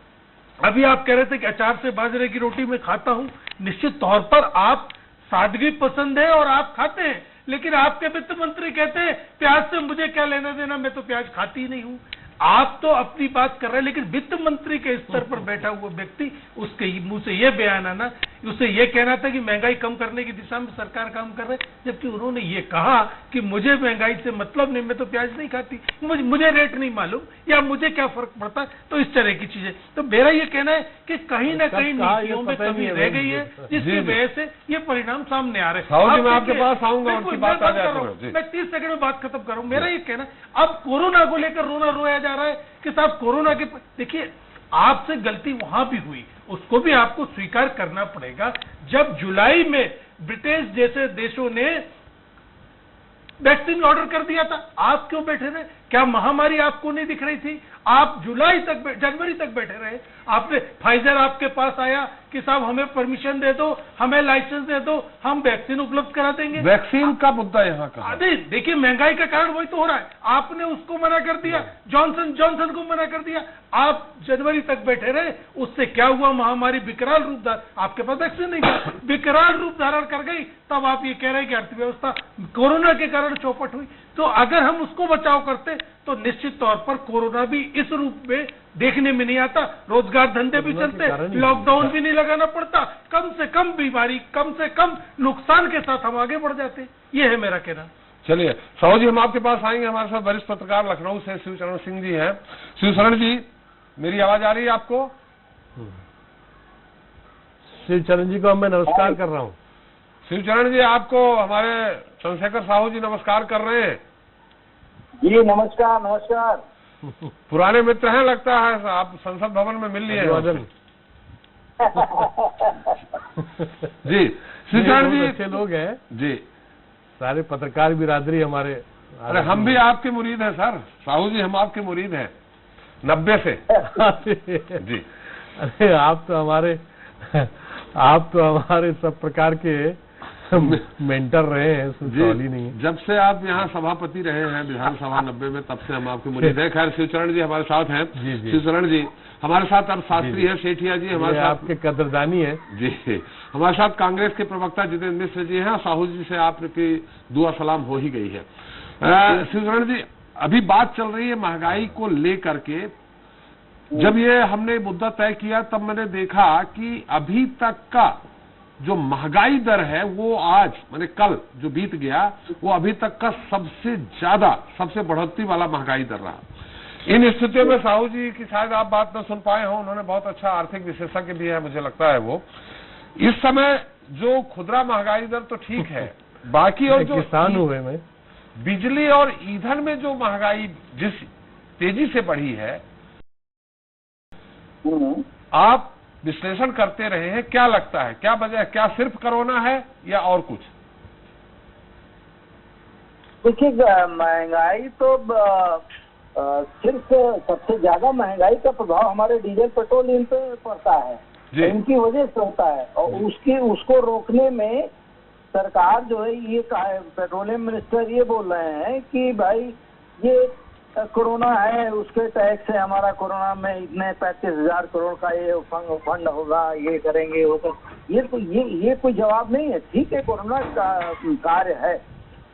अभी आप कह रहे थे कि अचार से बाजरे की रोटी में खाता हूं, निश्चित तौर पर आप सादगी पसंद है और आप खाते हैं, लेकिन आपके वित्त मंत्री कहते हैं प्याज से मुझे क्या लेना देना, मैं तो प्याज खाती ही नहीं हूं। आप तो अपनी बात कर रहे हैं, लेकिन वित्त मंत्री के स्तर पर बैठा हुआ व्यक्ति, उसके मुंह से यह बयान आना, उसे यह कहना था कि महंगाई कम करने की दिशा में सरकार काम कर रही है, जबकि उन्होंने ये कहा कि मुझे महंगाई से मतलब नहीं, मैं तो प्याज नहीं खाती, मुझे रेट नहीं मालूम या मुझे क्या फर्क पड़ता है। तो इस तरह की चीजें, तो मेरा ये कहना है कि कहीं ना कहीं नीतियों में कमी रह गई है, जिसकी वजह से ये परिणाम सामने आ रहे हैं। मैं आपके पास आऊंगा, उनकी बात आ जाए। मैं 30 सेकंड में बात खत्म करूं। मेरा ये कहना, अब कोरोना को लेकर रोया जा रहा है कि साहब कोरोना के, देखिए आपसे गलती वहां भी हुई, उसको भी आपको स्वीकार करना पड़ेगा। जब जुलाई में ब्रिटेन जैसे देशों ने वैक्सीन ऑर्डर कर दिया था, आप क्यों बैठे रहे? क्या महामारी आपको नहीं दिख रही थी? आप जनवरी तक बैठे रहे। आपने फाइजर आपके पास आया कि साहब हमें परमिशन दे दो, हमें लाइसेंस दे दो, हम वैक्सीन उपलब्ध करा देंगे। वैक्सीन का मुद्दा यहाँ का देखिए, महंगाई का कारण वही तो हो रहा है। आपने उसको मना कर दिया, जॉनसन को मना कर दिया, आप जनवरी तक बैठे रहे। उससे क्या हुआ? महामारी विकराल रूप आपके पास वैक्सीन नहीं था, विकराल रूप धारण कर गई। तब आप ये कह रहे हैं कि अर्थव्यवस्था कोरोना के कारण चौपट हुई। तो अगर हम उसको बचाव करते तो निश्चित तौर पर कोरोना भी इस रूप में देखने में नहीं आता, रोजगार धंधे भी चलते, लॉकडाउन भी नहीं लगाना पड़ता, कम से कम बीमारी, कम से कम नुकसान के साथ हम आगे बढ़ जाते। ये है मेरा कहना। चलिए साहू जी, हम आपके पास आएंगे। हमारे साथ वरिष्ठ पत्रकार लखनऊ से शिवचरण सिंह जी हैं। शिवचरण जी, मेरी आवाज आ रही है आपको? शिवचरण जी को मैं नमस्कार कर रहा हूँ। शिवचरण जी, आपको हमारे चंद्रशेखर साहू जी नमस्कार कर रहे हैं। जी नमस्कार। नमस्कार। पुराने मित्र हैं लगता है, आप संसद भवन में मिल लिए हैं। जी श्रीचरण जी, अच्छे लोग हैं जी, सारे पत्रकार बिरादरी हमारे। अरे हम भी आपके मुरीद हैं सर, साहू जी हम आपके मुरीद हैं 90 से। जी अरे आप तो हमारे सब प्रकार के मेंटर रहे हैं, सवाल नहीं है। जब से आप यहाँ सभापति रहे हैं विधानसभा 90 में, तब से हम आपके मुरीद हैं। खैर शिवचरण जी हमारे साथ हैं। शिवचरण जी हमारे साथ अर्थशास्त्री है, सेठिया जी हमारे साथ, आपके कदरदानी है जी। हमारे साथ कांग्रेस के प्रवक्ता जितेंद्र मिश्र जी हैं। साहू जी से आपकी दुआ सलाम हो ही गई है। शिवचरण जी, अभी बात चल रही है महंगाई को लेकर के। जब ये हमने मुद्दा तय किया तब मैंने देखा कि अभी तक का जो महंगाई दर है वो आज मैंने कल जो बीत गया वो अभी तक का सबसे ज्यादा, सबसे बढ़ोतरी वाला महंगाई दर रहा। इन स्थितियों में साहू जी की शायद आप बात न सुन पाए हो, उन्होंने बहुत अच्छा आर्थिक विशेषज्ञ भी है मुझे लगता है वो। इस समय जो खुदरा महंगाई दर तो ठीक है, बाकी और जो किसान हुए में बिजली और ईंधन में जो महंगाई जिस तेजी से बढ़ी है, आप विश्लेषण करते रहे हैं, क्या लगता है क्या वजह है? क्या सिर्फ कोरोना है या और कुछ? देखिए महंगाई तो सिर्फ सबसे ज्यादा महंगाई का प्रभाव हमारे डीजल पेट्रोल इन पे पड़ता है, इनकी वजह से होता है। और उसको रोकने में सरकार जो है ये पेट्रोलियम मिनिस्टर ये बोल रहे हैं कि भाई ये कोरोना है, उसके टैक्स से हमारा कोरोना में इतने 35,000 करोड़ का ये फंड होगा, ये करेंगे होगा। ये कोई जवाब नहीं है। ठीक है, कोरोना का कार्य है,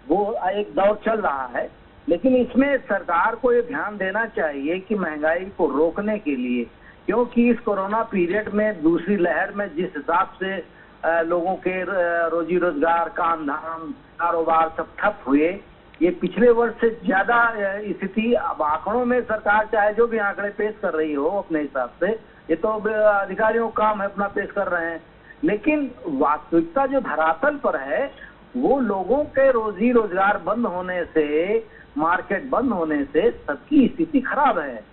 वो एक दौर चल रहा है, लेकिन इसमें सरकार को ये ध्यान देना चाहिए कि महंगाई को रोकने के लिए, क्योंकि इस कोरोना पीरियड में दूसरी लहर में जिस हिसाब से लोगों के रोजी रोजगार, काम धाम, कारोबार सब ठप हुए, ये पिछले वर्ष से ज्यादा स्थिति अब आंकड़ों में सरकार चाहे जो भी आंकड़े पेश कर रही हो अपने हिसाब से, ये तो अधिकारियों का काम है अपना पेश कर रहे हैं, लेकिन वास्तविकता जो धरातल पर है वो लोगों के रोजी रोजगार बंद होने से, मार्केट बंद होने से सबकी स्थिति खराब है।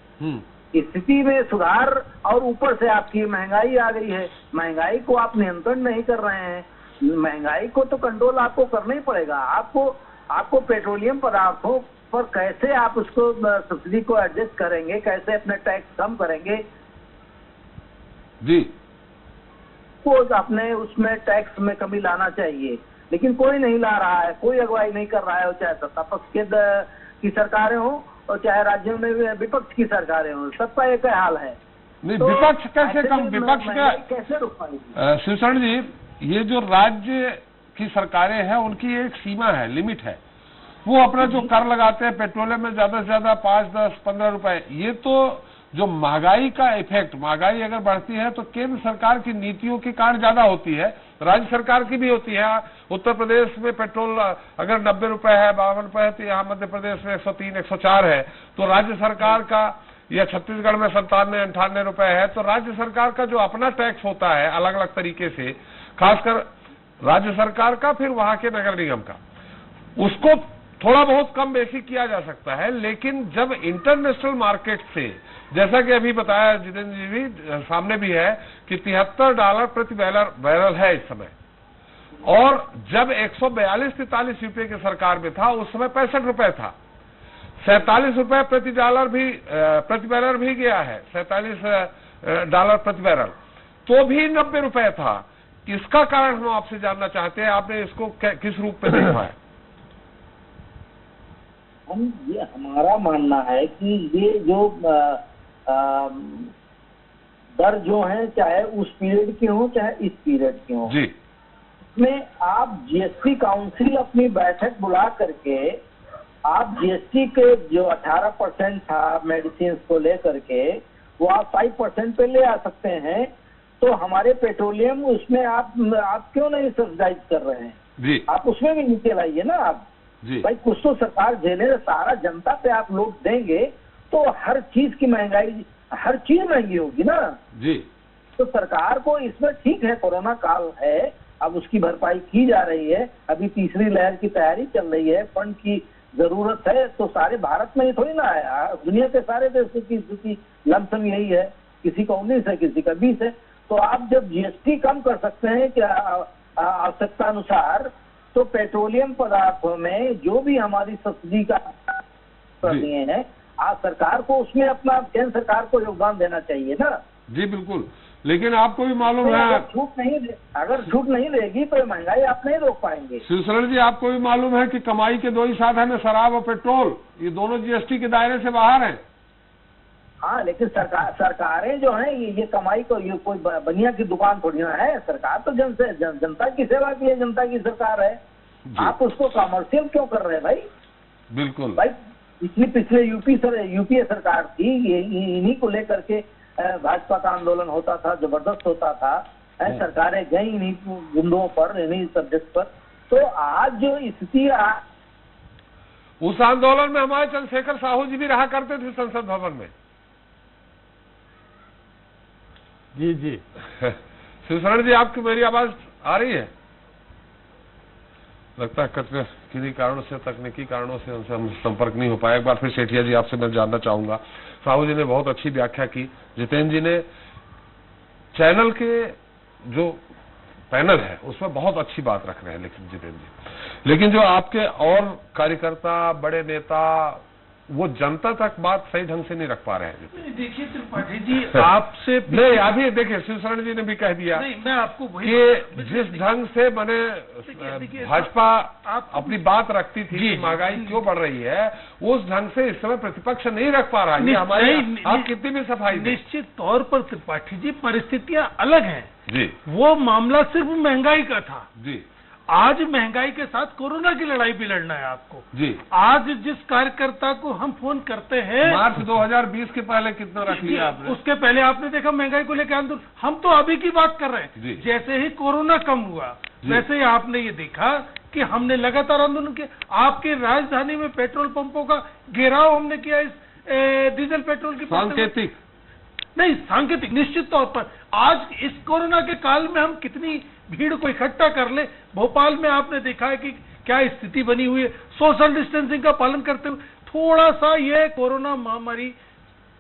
स्थिति में सुधार और ऊपर से आपकी महंगाई आ गई है। महंगाई को आप नियंत्रण नहीं कर रहे हैं। महंगाई को तो कंट्रोल आपको करना ही पड़ेगा। आपको पेट्रोलियम पदार्थों पर कैसे आप उसको सब्सिडी को एडजस्ट करेंगे, कैसे अपने टैक्स कम करेंगे जी, को अपने उसमें टैक्स में कमी लाना चाहिए, लेकिन कोई नहीं ला रहा है, कोई अगुवाई नहीं कर रहा है। चाहे सत्ता पक्ष की सरकारें हो और चाहे राज्यों में विपक्ष की सरकारें हो, सबका एक हाल है। नहीं, विपक्ष कैसे कम, विपक्ष का कैसे रुक पाएगी? शिवचरण जी, ये जो राज्य की सरकारें हैं उनकी एक सीमा है, लिमिट है। वो अपना जो कर लगाते हैं पेट्रोलियम में ज्यादा से ज्यादा 5, 10, 15 रुपए, ये तो जो महंगाई का इफेक्ट, महंगाई अगर बढ़ती है तो केंद्र सरकार की नीतियों के कारण ज्यादा होती है, राज्य सरकार की भी होती है। उत्तर प्रदेश में पेट्रोल अगर 90 रुपए है, 52 रुपए है, तो यहाँ मध्य प्रदेश में 103, 104 है। तो राज्य सरकार का, या छत्तीसगढ़ में 97, 98 रुपए है, तो राज्य सरकार का जो अपना टैक्स होता है अलग अलग तरीके से, खासकर राज्य सरकार का, फिर वहां के नगर निगम का, उसको थोड़ा बहुत कम बेसी किया जा सकता है। लेकिन जब इंटरनेशनल मार्केट से, जैसा कि अभी बताया जितेंद्र जी भी, सामने भी है कि $73 प्रति बैरल है इस समय, और जब 142-43 रुपए की सरकार में था उस समय 65 रुपए था। 47 रुपए प्रति बैरल भी गया है, $47 प्रति बैरल, तो भी 90 रुपए था। इसका कारण हम आपसे जानना चाहते हैं, आपने इसको किस रूप में देखा है? ये हमारा मानना है कि ये जो दर जो है, चाहे उस पीरियड की हो चाहे इस पीरियड की हो, जी, में आप जीएसटी काउंसिल अपनी बैठक बुला करके आप जीएसटी के जो 18% था मेडिसिन को लेकर के, वो आप 5% पे ले आ सकते हैं। तो हमारे पेट्रोलियम उसमें आप क्यों नहीं सब्सिडाइज कर रहे हैं जी? आप उसमें भी नीचे लाइए ना आप जी। भाई, कुछ तो सरकार झेले, सारा जनता पे आप लोग देंगे तो हर चीज की महंगाई, हर चीज महंगी होगी ना जी। तो सरकार को इसमें, ठीक है कोरोना काल है, अब उसकी भरपाई की जा रही है, अभी तीसरी लहर की तैयारी चल रही है, फंड की जरूरत है, तो सारे भारत में ही थोड़ी ना है, दुनिया के सारे देशों की स्थिति लमसम यही है, किसी का 19 है, किसी का 20 है। तो आप जब जीएसटी कम कर सकते हैं कि आवश्यकता अनुसार, तो पेट्रोलियम पदार्थों में जो भी हमारी सब्सिडी का कर दिए हैं, आप सरकार को उसमें अपना, केंद्र सरकार को योगदान देना चाहिए ना। जी बिल्कुल, लेकिन आपको भी मालूम है, अगर छूट नहीं रहेगी तो महंगाई आप नहीं रोक पाएंगे। शिवशरण जी, आपको भी मालूम है कि कमाई के दो ही साधन है, शराब और पेट्रोल, ये दोनों जीएसटी के दायरे से बाहर हैं। हाँ, लेकिन सरकारें जो हैं ये कमाई को, ये कोई बनिया की दुकान थोड़ी ना है। सरकार तो जनता की सेवा की है, जनता की सरकार है। आप उसको कमर्शियल क्यों कर रहे हैं भाई? बिल्कुल भाई, पिछले यूपीए सरकार थी, ये इन्हीं को लेकर के भाजपा का आंदोलन होता था, जबरदस्त होता था। सरकारें गई इन्हीं गुंडों पर, इन्हीं सब्जेक्ट पर। तो आज जो स्थिति, उस आंदोलन में हमारे चंद्रशेखर साहू जी भी रहा करते थे संसद भवन में। जी जी। शिवशरण जी, आपकी मेरी आवाज आ रही है? लगता है किन्हीं कारणों से, तकनीकी कारणों से उनसे हम संपर्क नहीं हो पाया। एक बार फिर सेठिया जी आपसे मैं जानना चाहूंगा, साहू जी ने बहुत अच्छी व्याख्या की, जितेंद्र जी ने चैनल के जो पैनल है उसमें बहुत अच्छी बात रख रहे हैं, लेकिन जितेंद्र जी, लेकिन जो आपके और कार्यकर्ता, बड़े नेता, वो जनता तक बात सही ढंग से नहीं रख पा रहे हैं। देखिए त्रिपाठी जी, आपसे नहीं, अभी देखिए शिवशरण जी ने भी कह दिया नहीं, मैं आपको वही कि जिस ढंग से भाजपा अपनी बात रखती थी कि महंगाई क्यों बढ़ रही है, उस ढंग से इस समय प्रतिपक्ष नहीं रख पा रहा है। हमारी आप कितनी भी सफाई, निश्चित तौर पर त्रिपाठी जी परिस्थितियां अलग हैं जी। वो मामला सिर्फ महंगाई का था जी। आज महंगाई के साथ कोरोना की लड़ाई भी लड़ना है आपको जी। आज जिस कार्यकर्ता को हम फोन करते हैं, मार्च 2020 के पहले कितना रख लिया आपने? उसके पहले आपने देखा महंगाई को लेकर आंदोलन, हम तो अभी की बात कर रहे हैं। जैसे ही कोरोना कम हुआ वैसे ही आपने ये देखा कि हमने लगातार आंदोलन किया। आपकी राजधानी में पेट्रोल पंपों का घेराव हमने किया इस डीजल पेट्रोल की सांकेतिक नहीं, सांकेतिक निश्चित तौर पर। आज इस कोरोना के काल में हम कितनी भीड़ को इकट्ठा कर ले। भोपाल में आपने देखा है कि क्या स्थिति बनी हुई है, सोशल डिस्टेंसिंग का पालन करते हुए। थोड़ा सा ये कोरोना महामारी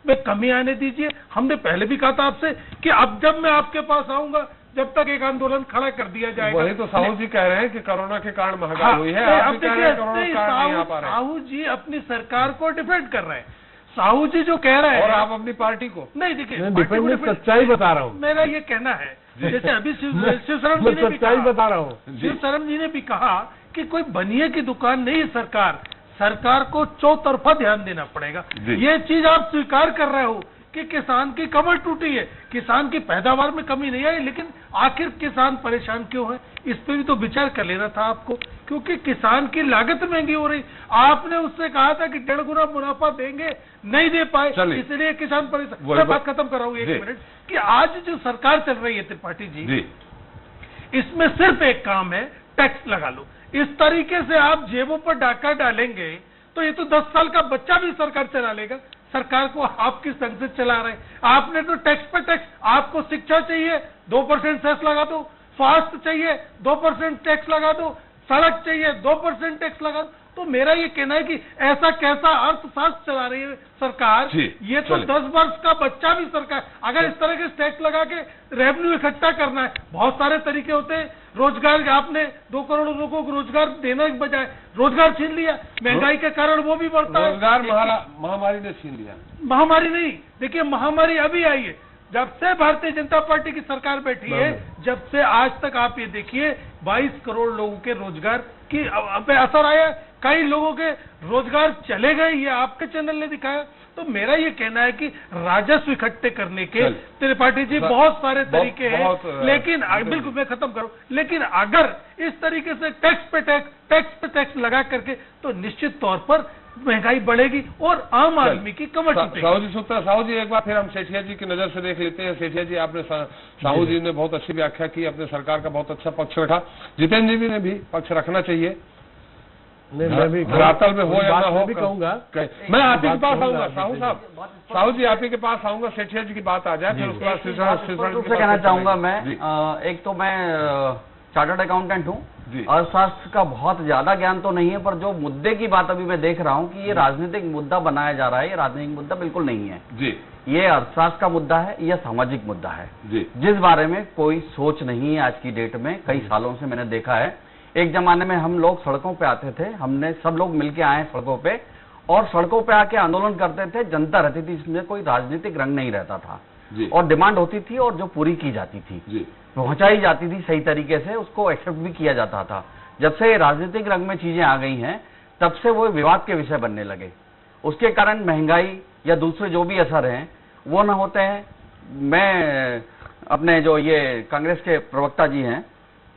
में कमी आने दीजिए। हमने पहले भी कहा था आपसे कि अब जब मैं आपके पास आऊंगा, जब तक एक आंदोलन खड़ा कर दिया जाएगा। वही तो साहू जी कह रहे हैं कि कोरोना के कारण महंगाई हुई है। अब देखिए, साहू जी अपनी सरकार को डिफेंड कर रहे हैं। साहू जी जो कह रहे हैं, और आप अपनी पार्टी को नहीं, देखिए डिफेंड, सच्चाई बता रहा हूँ। मेरा ये कहना है, जैसे अभी शिवशरण जी ने भी सच्चाई बता रहा हूँ। शिवशरण जी ने भी कहा कि कोई बनिए की दुकान नहीं है सरकार को चौतरफा ध्यान देना पड़ेगा। ये चीज आप स्वीकार कर रहे हो कि किसान की कमर टूटी है, किसान की पैदावार में कमी नहीं आई, लेकिन आखिर किसान परेशान क्यों है, इस पे भी तो विचार कर लेना था आपको, क्योंकि किसान की लागत महंगी हो रही। आपने उससे कहा था कि 1.5 गुना मुनाफा देंगे, नहीं दे पाए, इसलिए किसान परेशान। मैं बात खत्म कर रहा हूँ 1 मिनट, कि आज जो सरकार चल रही है त्रिपाठी जी, इसमें सिर्फ एक काम है, टैक्स लगा लो। इस तरीके से आप जेबों पर डाका डालेंगे तो ये तो 10 साल का बच्चा भी सरकार चला लेगा। सरकार को आप किस ढंग से चला रहे हैं? आपने तो टैक्स पे टैक्स, आपको शिक्षा चाहिए 2% सेस लगा दो, स्वास्थ्य चाहिए 2% टैक्स लगा दो, सड़क चाहिए 2% टैक्स लगा दो। तो मेरा ये कहना है कि ऐसा कैसा अर्थशास्त्र चला रही है सरकार, ये तो 10 वर्ष का बच्चा भी सरकार, अगर इस तरह के टैक्स लगा के रेवेन्यू इकट्ठा करना है, बहुत सारे तरीके होते हैं। रोजगार, आपने 2 करोड़ लोगों को रोजगार देने के बजाय रोजगार छीन लिया, महंगाई के कारण वो भी बढ़ता है। रोजगार महामारी ने छीन लिया। महामारी नहीं, देखिए महामारी अभी आई है, जब से भारतीय जनता पार्टी की सरकार बैठी है, जब से आज तक आप ये देखिए 22 करोड़ लोगों के रोजगार की पे असर आया। कई लोगों के रोजगार चले गए, ये आपके चैनल ने दिखाया। तो मेरा ये कहना है कि राजस्व इकट्ठे करने के त्रिपाठी जी बहुत सारे तरीके हैं, लेकिन बिल्कुल मैं खत्म करूं, लेकिन अगर इस तरीके से टैक्स पे टैक्स लगा करके, तो निश्चित तौर पर महंगाई बढ़ेगी और आम आदमी की कमर टूटेगी। साहू जी एक बार फिर हम सेठिया जी की नजर से देख लेते हैं। सेठिया जी, आपने साहू जी ने बहुत अच्छी व्याख्या की, अपने सरकार का बहुत अच्छा पक्ष रखा। जितेंद्र जी ने भी पक्ष रखना चाहिए। मैं भी धरातल में हो या ना हो, भी कहूंगा। मैं आप ही के पास आऊंगा साहू साहब, साहू जी आप ही के पास आऊंगा, सेठिया जी की बात आ जाए, फिर उसके बाद से कहना चाहूंगा मैं। एक तो मैं चार्टर्ड अकाउंटेंट हूँ, अर्थशास्त्र का बहुत ज्यादा ज्ञान तो नहीं है, पर जो मुद्दे की बात अभी मैं देख रहा हूँ कि ये राजनीतिक मुद्दा बनाया जा रहा है, ये राजनीतिक मुद्दा बिल्कुल नहीं है। ये अर्थशास्त्र का मुद्दा है या सामाजिक मुद्दा है, जी। जिस बारे में कोई सोच नहीं है आज की डेट में। कई सालों से मैंने देखा है, एक जमाने में हम लोग सड़कों पे आते थे, हमने सब लोग मिलके आए सड़कों पे, और सड़कों पे आके आंदोलन करते थे, जनता रहती थी, इसमें कोई राजनीतिक रंग नहीं रहता था, और डिमांड होती थी और जो पूरी की जाती थी, पहुंचाई जाती थी सही तरीके से, उसको एक्सेप्ट भी किया जाता था। जब से राजनीतिक रंग में चीजें आ गई हैं, तब से वो विवाद के विषय बनने लगे। उसके कारण महंगाई या दूसरे जो भी असर हैं वो ना होते हैं। मैं अपने जो ये कांग्रेस के प्रवक्ता जी हैं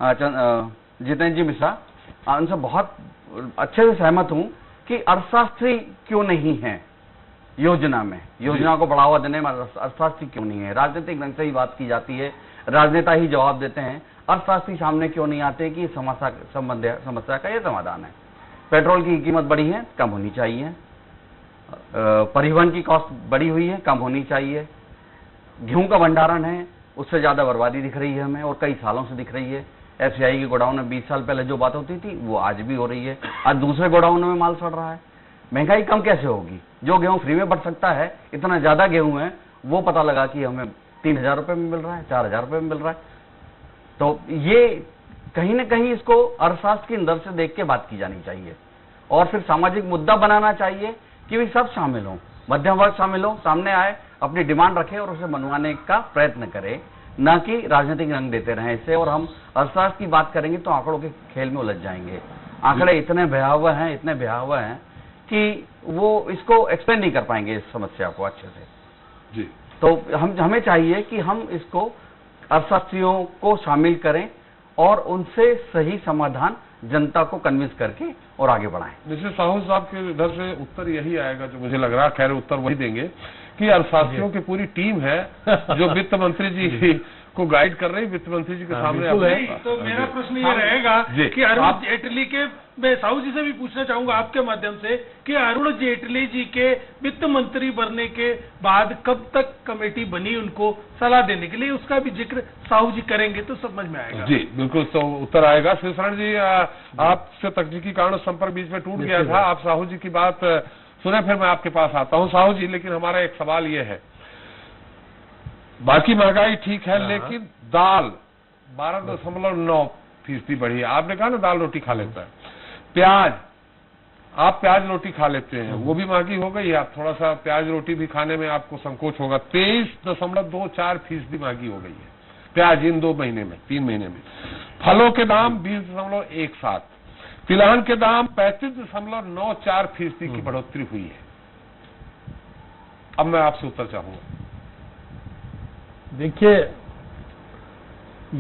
जितेंद्र जी मिश्रा, उनसे बहुत अच्छे से सहमत हूं कि अर्थशास्त्री क्यों नहीं है योजना में, योजना को बढ़ावा देने में अर्थशास्त्री क्यों नहीं है। राजनीतिक ढंग से ही बात की जाती है, राजनेता ही जवाब देते हैं, अर्थशास्त्री सामने क्यों नहीं आते कि समस्या का यह समाधान है। पेट्रोल की कीमत बढ़ी है, कम होनी चाहिए, परिवहन की कॉस्ट बढ़ी हुई है, कम होनी चाहिए, गेहूं का भंडारण है, उससे ज्यादा बर्बादी दिख रही है हमें, और कई सालों से दिख रही है। एफसीआई के गोडाउन में 20 साल पहले जो बात होती थी वो आज भी हो रही है, आज दूसरे गोडाउन में माल सड़ रहा है। महंगाई कम कैसे होगी? जो गेहूं फ्री में बढ़ सकता है, इतना ज्यादा गेहूं है, वो पता लगा कि हमें 3000 रुपए में मिल रहा है, 4000 रुपए में मिल रहा है। तो ये कहीं ना कहीं इसको अर्थशास्त्र की नजर से देख के बात की जानी चाहिए, और फिर सामाजिक मुद्दा बनाना चाहिए कि भी सब शामिल हों, मध्यम वर्ग शामिल हो, सामने आए, अपनी डिमांड रखे और उसे मनवाने का प्रयत्न करे, ना कि राजनीतिक रंग देते रहें इससे। और हम अर्थशास्त्र की बात करेंगे तो आंकड़ों के खेल में उलझ जाएंगे। आंकड़े इतने भयावह हैं, इतने भयावह हैं कि वो इसको एक्सप्लेन नहीं कर पाएंगे इस समस्या को अच्छे से। जी। तो हमें चाहिए कि हम इसको अर्थशास्त्रियों को शामिल करें और उनसे सही समाधान जनता को कन्विंस करके और आगे बढ़ाएं। जैसे साहू साहब के इधर से उत्तर यही आएगा जो मुझे लग रहा है, खैर उत्तर वही देंगे कि अर्थशास्त्रियों की पूरी टीम है जो वित्त मंत्री जी को गाइड कर रही, वित्त मंत्री जी के सामने है। तो मेरा प्रश्न ये रहेगा कि अरुण जेटली के, मैं साहू जी से भी पूछना चाहूंगा आपके माध्यम से कि अरुण जेटली जी के वित्त मंत्री बनने के बाद कब तक कमेटी बनी उनको सलाह देने के लिए, उसका भी जिक्र साहू जी करेंगे तो समझ में आएगा। जी बिल्कुल, तो उत्तर आएगा। शिवशरण जी, आपसे तकनीकी कारण संपर्क बीच में टूट गया था, आप साहू जी की बात सुने, फिर मैं आपके पास आता हूं साहू जी। लेकिन हमारा एक सवाल ये है, बाकी महंगाई ठीक है, लेकिन दाल 12.9% बढ़ी है। आपने कहा ना दाल रोटी खा लेता है, प्याज, आप प्याज रोटी खा लेते हैं, वो भी महंगी हो गई है। आप थोड़ा सा प्याज रोटी भी खाने में आपको संकोच होगा, 23.24% महंगी हो गई है प्याज इन 2 महीने में, 3 महीने में। फलों के दाम 20.17, तिलहन के दाम 35.94% की बढ़ोतरी हुई है। अब मैं आपसे उत्तर चाहूंगा। देखिए,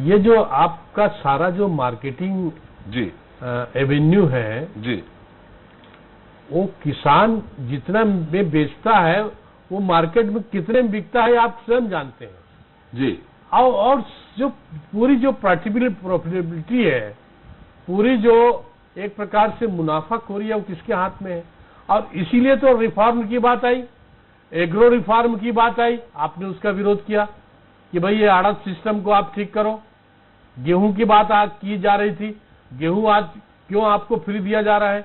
ये जो आपका सारा जो मार्केटिंग जी एवेन्यू है जी, वो किसान जितना में बेचता है वो मार्केट में कितने में बिकता है आप स्वयं जानते हैं जी। और जो पूरी जो प्रॉफिटेबिलिटी है, पूरी जो एक प्रकार से मुनाफाखोरी है, वो किसके हाथ में है। और इसीलिए तो रिफॉर्म की बात आई, एग्रो रिफॉर्म की बात आई, आपने उसका विरोध किया कि भाई ये आड़त सिस्टम को आप ठीक करो। गेहूं की बात आज की जा रही थी, गेहूं आज क्यों आपको फ्री दिया जा रहा है।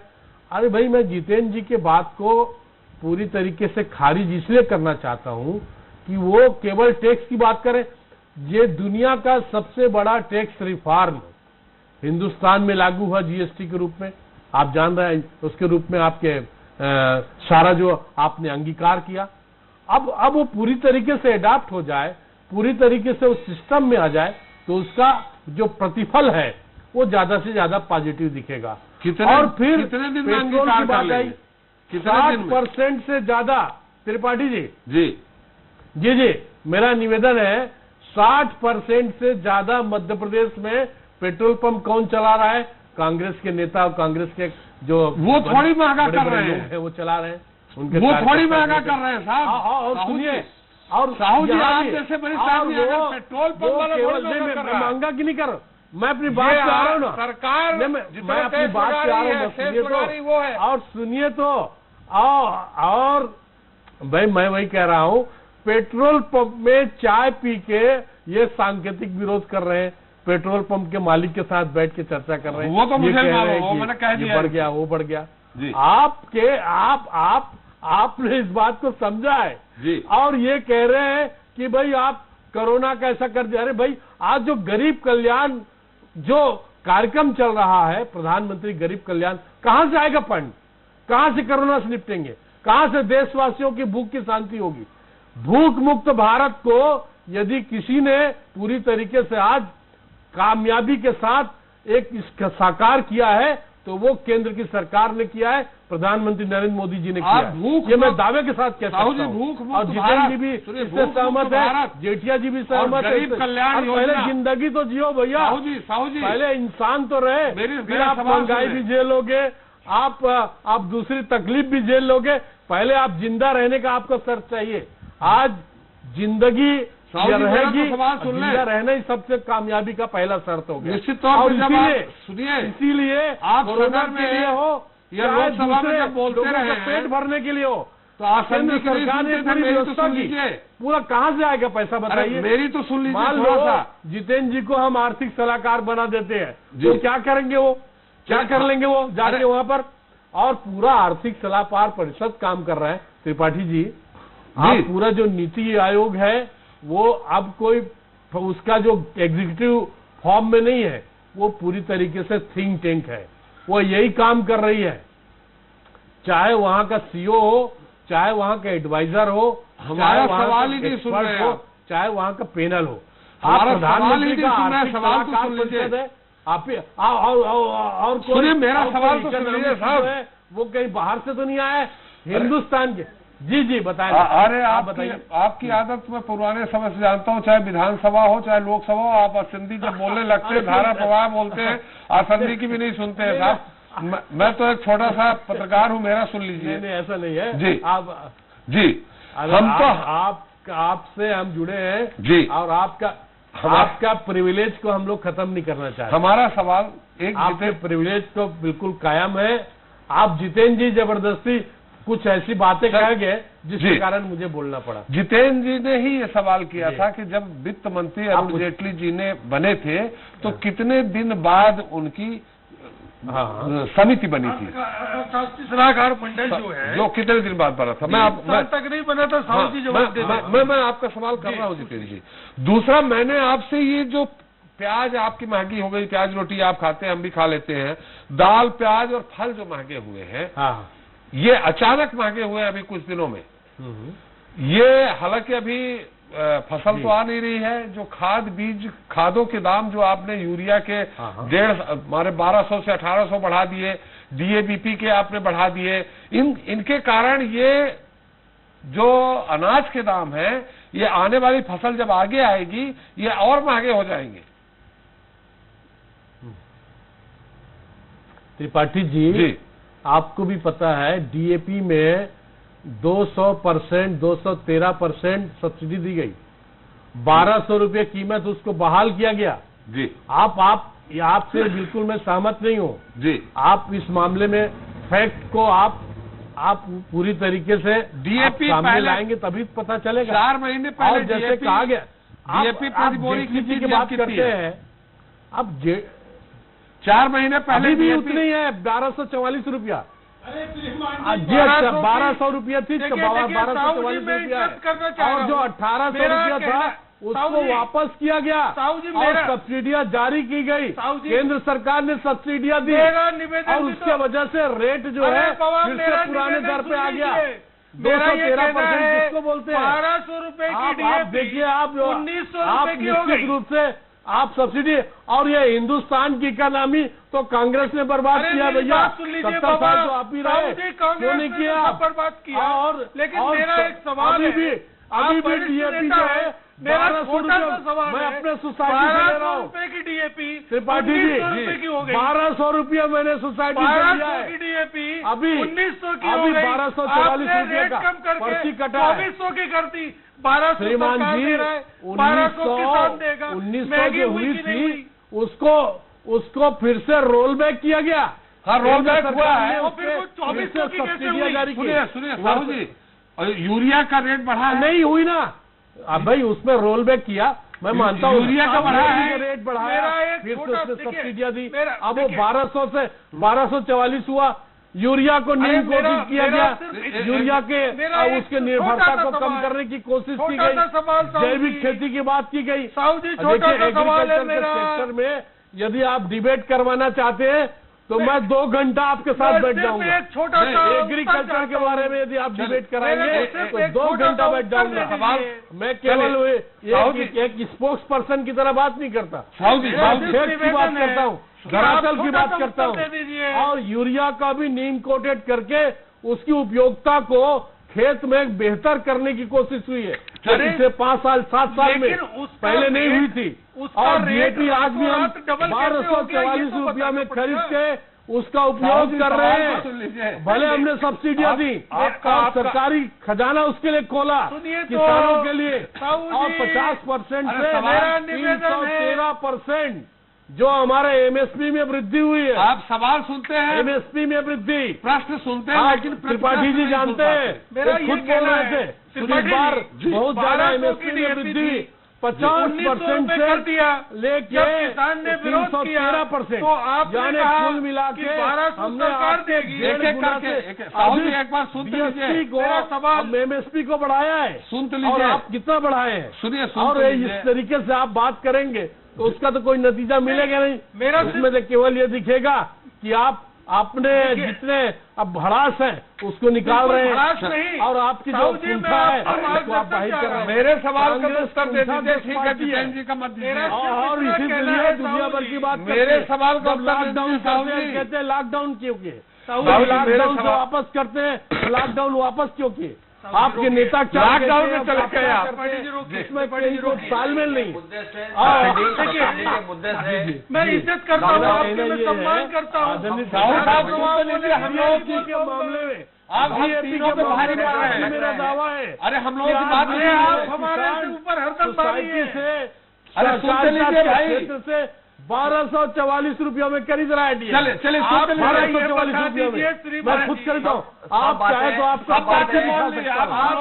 अरे भाई, मैं जितेंद्र जी के बात को पूरी तरीके से खारिज इसलिए करना चाहता हूं कि वो केवल टैक्स की बात करें। ये दुनिया का सबसे बड़ा टैक्स रिफॉर्म हिंदुस्तान में लागू हुआ जीएसटी के रूप में, आप जान रहे हैं, उसके रूप में आपके सारा जो आपने अंगीकार किया, अब वो पूरी तरीके से अडॉप्ट हो जाए, पूरी तरीके से उस सिस्टम में आ जाए, तो उसका जो प्रतिफल है वो ज्यादा से ज्यादा पॉजिटिव दिखेगा। और फिर कितने दिन पेट्रोल की बात आई, 60% से ज्यादा, त्रिपाठी जी जी जी जी, मेरा निवेदन है 60% से ज्यादा मध्य प्रदेश में पेट्रोल पंप कौन चला रहा है? कांग्रेस के नेता और कांग्रेस के जो वो थोड़ी महंगा कर रहे हैं, वो चला रहे हैं, उनके वो थोड़ी महंगा कर रहे हैं साहब। और सुनिए, और साहू जी आप जैसे बड़ी साहब पेट्रोल पंप वाला महंगा की नहीं कर, मैं अपनी बात पे आ रहा हूँ ना, सरकार मैं अपनी बात पे आ रहा हूँ, सुनिए तो, और सुनिए तो, और भाई मैं वही कह रहा हूँ, पेट्रोल पंप में चाय पी के ये सांकेतिक विरोध कर रहे हैं, पेट्रोल पंप के मालिक के साथ बैठ के चर्चा कर रहे हैं, वो तो मुझे मैंने कह दिया, बढ़ गया, वो बढ़ गया। आपने इस बात को समझा है जी। और ये कह रहे हैं कि भाई आप कोरोना का ऐसा कर दिया। अरे भाई, आज जो गरीब कल्याण जो कार्यक्रम चल रहा है, प्रधानमंत्री गरीब कल्याण, कहां से आएगा फंड? कहां से कोरोना से निपटेंगे? कहां से देशवासियों की भूख की शांति होगी? भूख मुक्त भारत को यदि किसी ने पूरी तरीके से आज कामयाबी के साथ एक इसका साकार किया है तो वो केंद्र की सरकार ने किया है, प्रधानमंत्री नरेंद्र मोदी जी ने किया है। ये मैं दावे के साथ कहता हूं। और जितेंद्र जी भी इससे सहमत है, जेठिया जी भी सहमत है। गरीब कल्याण पहले जिंदगी तो जियो भैया, साहू जी पहले इंसान तो रहे, फिर आप महंगाई भी झेलोगे, आप दूसरी तकलीफ भी झेल लोगे। पहले आप जिंदा रहने का आपको शर्त चाहिए। आज जिंदगी रहेगी, जिंदा रहना ही सबसे कामयाबी का पहला शर्त हो गया। निश्चित तौर पर सुनिए, इसीलिए आप कोरोना सदन के लिए हो या लोकसभा में जब बोलते रहे पेट भरने के लिए हो, तो आप केंद्र सरकार ने पूरी व्यवस्था की, पूरा कहां से आएगा पैसा बताइए? मेरी तो सुन लीजिए। मान लो जितेंद्र जी को हम आर्थिक सलाहकार बना देते हैं तो क्या करेंगे वो? क्या कर लेंगे वो जाके वहां पर? और पूरा आर्थिक सलाहकार परिषद काम कर रहा है। त्रिपाठी जी, आप पूरा जो नीति आयोग है वो अब कोई उसका जो एग्जीक्यूटिव फॉर्म में नहीं है, वो पूरी तरीके से थिंक टैंक है। वो यही काम कर रही है, चाहे वहां का सीईओ हो, चाहे वहां का एडवाइजर हो, हमारा सवाल ही नहीं सुन रहे हो, चाहे वहां का पैनल हो। हमारा सवाल ही नहीं सुन रहे, सवाल तो सुन लीजिए आप। और सुनिए, मेरा सवाल तो सुन लीजिए साहब। वो कहीं बाहर से तो नहीं आया, हिंदुस्तान के। जी बताएं। अरे आपकी आदत मैं पुराने समय से जानता हूँ, चाहे विधानसभा हो चाहे लोकसभा हो, आप असंधी जब बोलने लगते हैं, धारा प्रवाह बोलते हैं, असंधी की भी नहीं सुनते हैं साहब। मैं तो एक छोटा सा पत्रकार हूँ, मेरा सुन लीजिए। नहीं ऐसा नहीं है जी। आप जी, हम तो आपसे हम जुड़े हैं जी, और आपका प्रिविलेज को हम लोग खत्म नहीं करना चाहते। हमारा सवाल आपके प्रिविलेज तो बिल्कुल कायम है। आप जितेंद्र जी जबरदस्ती कुछ ऐसी बातें कह गए जिसके कारण मुझे बोलना पड़ा। जितेंद्र जी ने ही ये सवाल किया था कि जब वित्त मंत्री अरुण जेटली जी ने बने थे तो कितने दिन बाद उनकी समिति बनी थी, सलाहकार मंडल जो है, जो कितने दिन बाद बना था? मैं तक नहीं बना था। साहू जी जवाब दे दें। मैं आपका सवाल कर रहा हूँ जितेंद्र जी। दूसरा, मैंने आपसे ये जो प्याज आपकी महंगी हो गई, प्याज रोटी आप खाते हैं, हम भी खा लेते हैं, दाल प्याज और फल जो महंगे हुए हैं, ये अचानक महंगे हुए हैं अभी कुछ दिनों में। ये हालांकि अभी फसल तो आ नहीं रही है, जो खादों के दाम जो आपने यूरिया के हमारे 1200 से 1800 बढ़ा दिए, डीएबीपी के आपने बढ़ा दिए, इनके कारण ये जो अनाज के दाम है, ये आने वाली फसल जब आगे आएगी ये और महंगे हो जाएंगे। त्रिपाठी जी, आपको भी पता है डीएपी में 200%, 213% सब्सिडी दी गई, 1200 रुपये कीमत उसको बहाल किया गया। जी, आपसे बिल्कुल मैं सहमत नहीं हूँ जी। आप इस मामले में फैक्ट को आप पूरी तरीके से डीएपी सामने लाएंगे तभी पता चलेगा। 4 महीने पहले जैसे कहा गया, डीएपी प्रति बोरी की बात करते हैं, अब 4 महीने पहले भी उतनी है 1244 रुपया। जी, 1200 रुपया थी, 1244 रुपया, और जो 1800 रुपया था उसको वापस किया गया और सब्सिडियां जारी की गई। केंद्र सरकार ने सब्सिडियां दी और उसके वजह से रेट जो है फिर से पुराने दर पे आ गया। 213% किसको बोलते हैं? 1200 रुपए की डीएपी, आप देखिए, आप 1900 रुपए की हो गई। निश्चित रूप से आप सब्सिडी, और ये हिंदुस्तान की इकोनॉमी तो कांग्रेस ने बर्बाद किया भैया। 70 साल तो आप ही रहे, क्यों नहीं किया? बर्बाद किया। और लेकिन मेरा एक सवाल अभी भी डीएपी जो है, मेरा छोटा सा सवाल मैं अपने सोसाइटी से ले रहा हूँ। 1200 रुपए की डीएपी त्रिपाठी जी, 1200 रुपया मैंने सोसाइटी से लिया है। की डीएपी अभी 1900 की अभी 1244 रुपये का पर्ची कटा है। 2400 की करती, 1200 श्रीमान जी, 1900 जो हुई थी उसको फिर से रोल बैक किया गया। हाँ, रोल बैक हुआ है। फिर से सब्सिडियां जारी की। सुनिए साहू जी, यूरिया का रेट बढ़ा नहीं हुई ना, अब भाई उसमें रोल बैक किया, मैं मानता हूँ यूरिया का बढ़ा है, रेट बढ़ाया, फिर से उसने सब्सिडियां दी। अब वो 1200 से 1244 हुआ, यूरिया को नीम कोटेड किया गया, यूरिया के उसके निर्भरता को कम करने की कोशिश की गई, जैविक खेती की बात की गई। देखिए एग्रीकल्चर के सेक्टर में यदि आप डिबेट करवाना चाहते हैं तो मैं 2 घंटा आपके साथ बैठ जाऊंगा। एग्रीकल्चर के बारे में यदि आप डिबेट कराएंगे तो 2 घंटा बैठ जाऊंगा। मैं केवल एक स्पोक्स पर्सन की तरह बात नहीं करता, फैक्ट की बात करता हूँ, दरअसल की बात करता हूँ। और यूरिया का भी नीम कोटेड करके उसकी उपयोगिता को खेत में बेहतर करने की कोशिश हुई है, पिछले 5 साल 7 साल में पहले नहीं हुई थी। और डीएपी आज भी हम 1244 रुपया में खरीद के उसका उपयोग कर रहे हैं, भले हमने सब्सिडियां दी, सरकारी खजाना उसके लिए खोला किसानों के लिए, और 50% से 313% जो हमारे एमएसपी में वृद्धि हुई है। आप सवाल सुनते हैं, एमएसपी में वृद्धि, प्रश्न सुनते हैं, लेकिन त्रिपाठी जी जानते हैं, खुद बोल रहे थे इस बार बहुत ज्यादा एमएसपी में वृद्धि 50% से लेके 313%, यानी कुल मिला के हमने आपके एक बार सुनते लीजिए, एमएसपी को बढ़ाया है, सुन तो लीजिए, और आप कितना बढ़ाए हैं सुनिए, और इस तरीके से आप बात करेंगे तो उसका तो कोई नतीजा मिलेगा नहीं। उसमें तो केवल ये दिखेगा कि आपने जितने अब भड़ास है उसको निकाल रहे हैं, और आपकी जो चिंता है उसको आप बाहर कर रहे हैं। मेरे सवाल का उत्तर दे दीजिए, ठीक है जितेंद्र जी का मत दीजिए। और इसीलिए दुनिया भर की बात, मेरे सवाल का लॉकडाउन कहते हैं, लॉकडाउन क्यों किए, लॉकडाउन से वापस करते हैं, लॉकडाउन वापस क्यों किए, आपके नेता क्या लॉकडाउन में चले गए आप, इसमें कोई तालमेल नहीं। मैं इज्जत करता हूँ, आपकी सम्मान करता हूँ, हम लोगों के मामले में आप तीनों पे भारी पड़ रहे हैं, मेरा दावा है। अरे हम लोगों की बात नहीं, आप हमारे ऊपर हरदम सोसाइटी से, अरे सुनते लीजिए भाई, से 1244 रुपया में खरीद रहा है। चले 1244 रुपया में मैं खुद खरीदा हूँ, आप चाहे तो आपका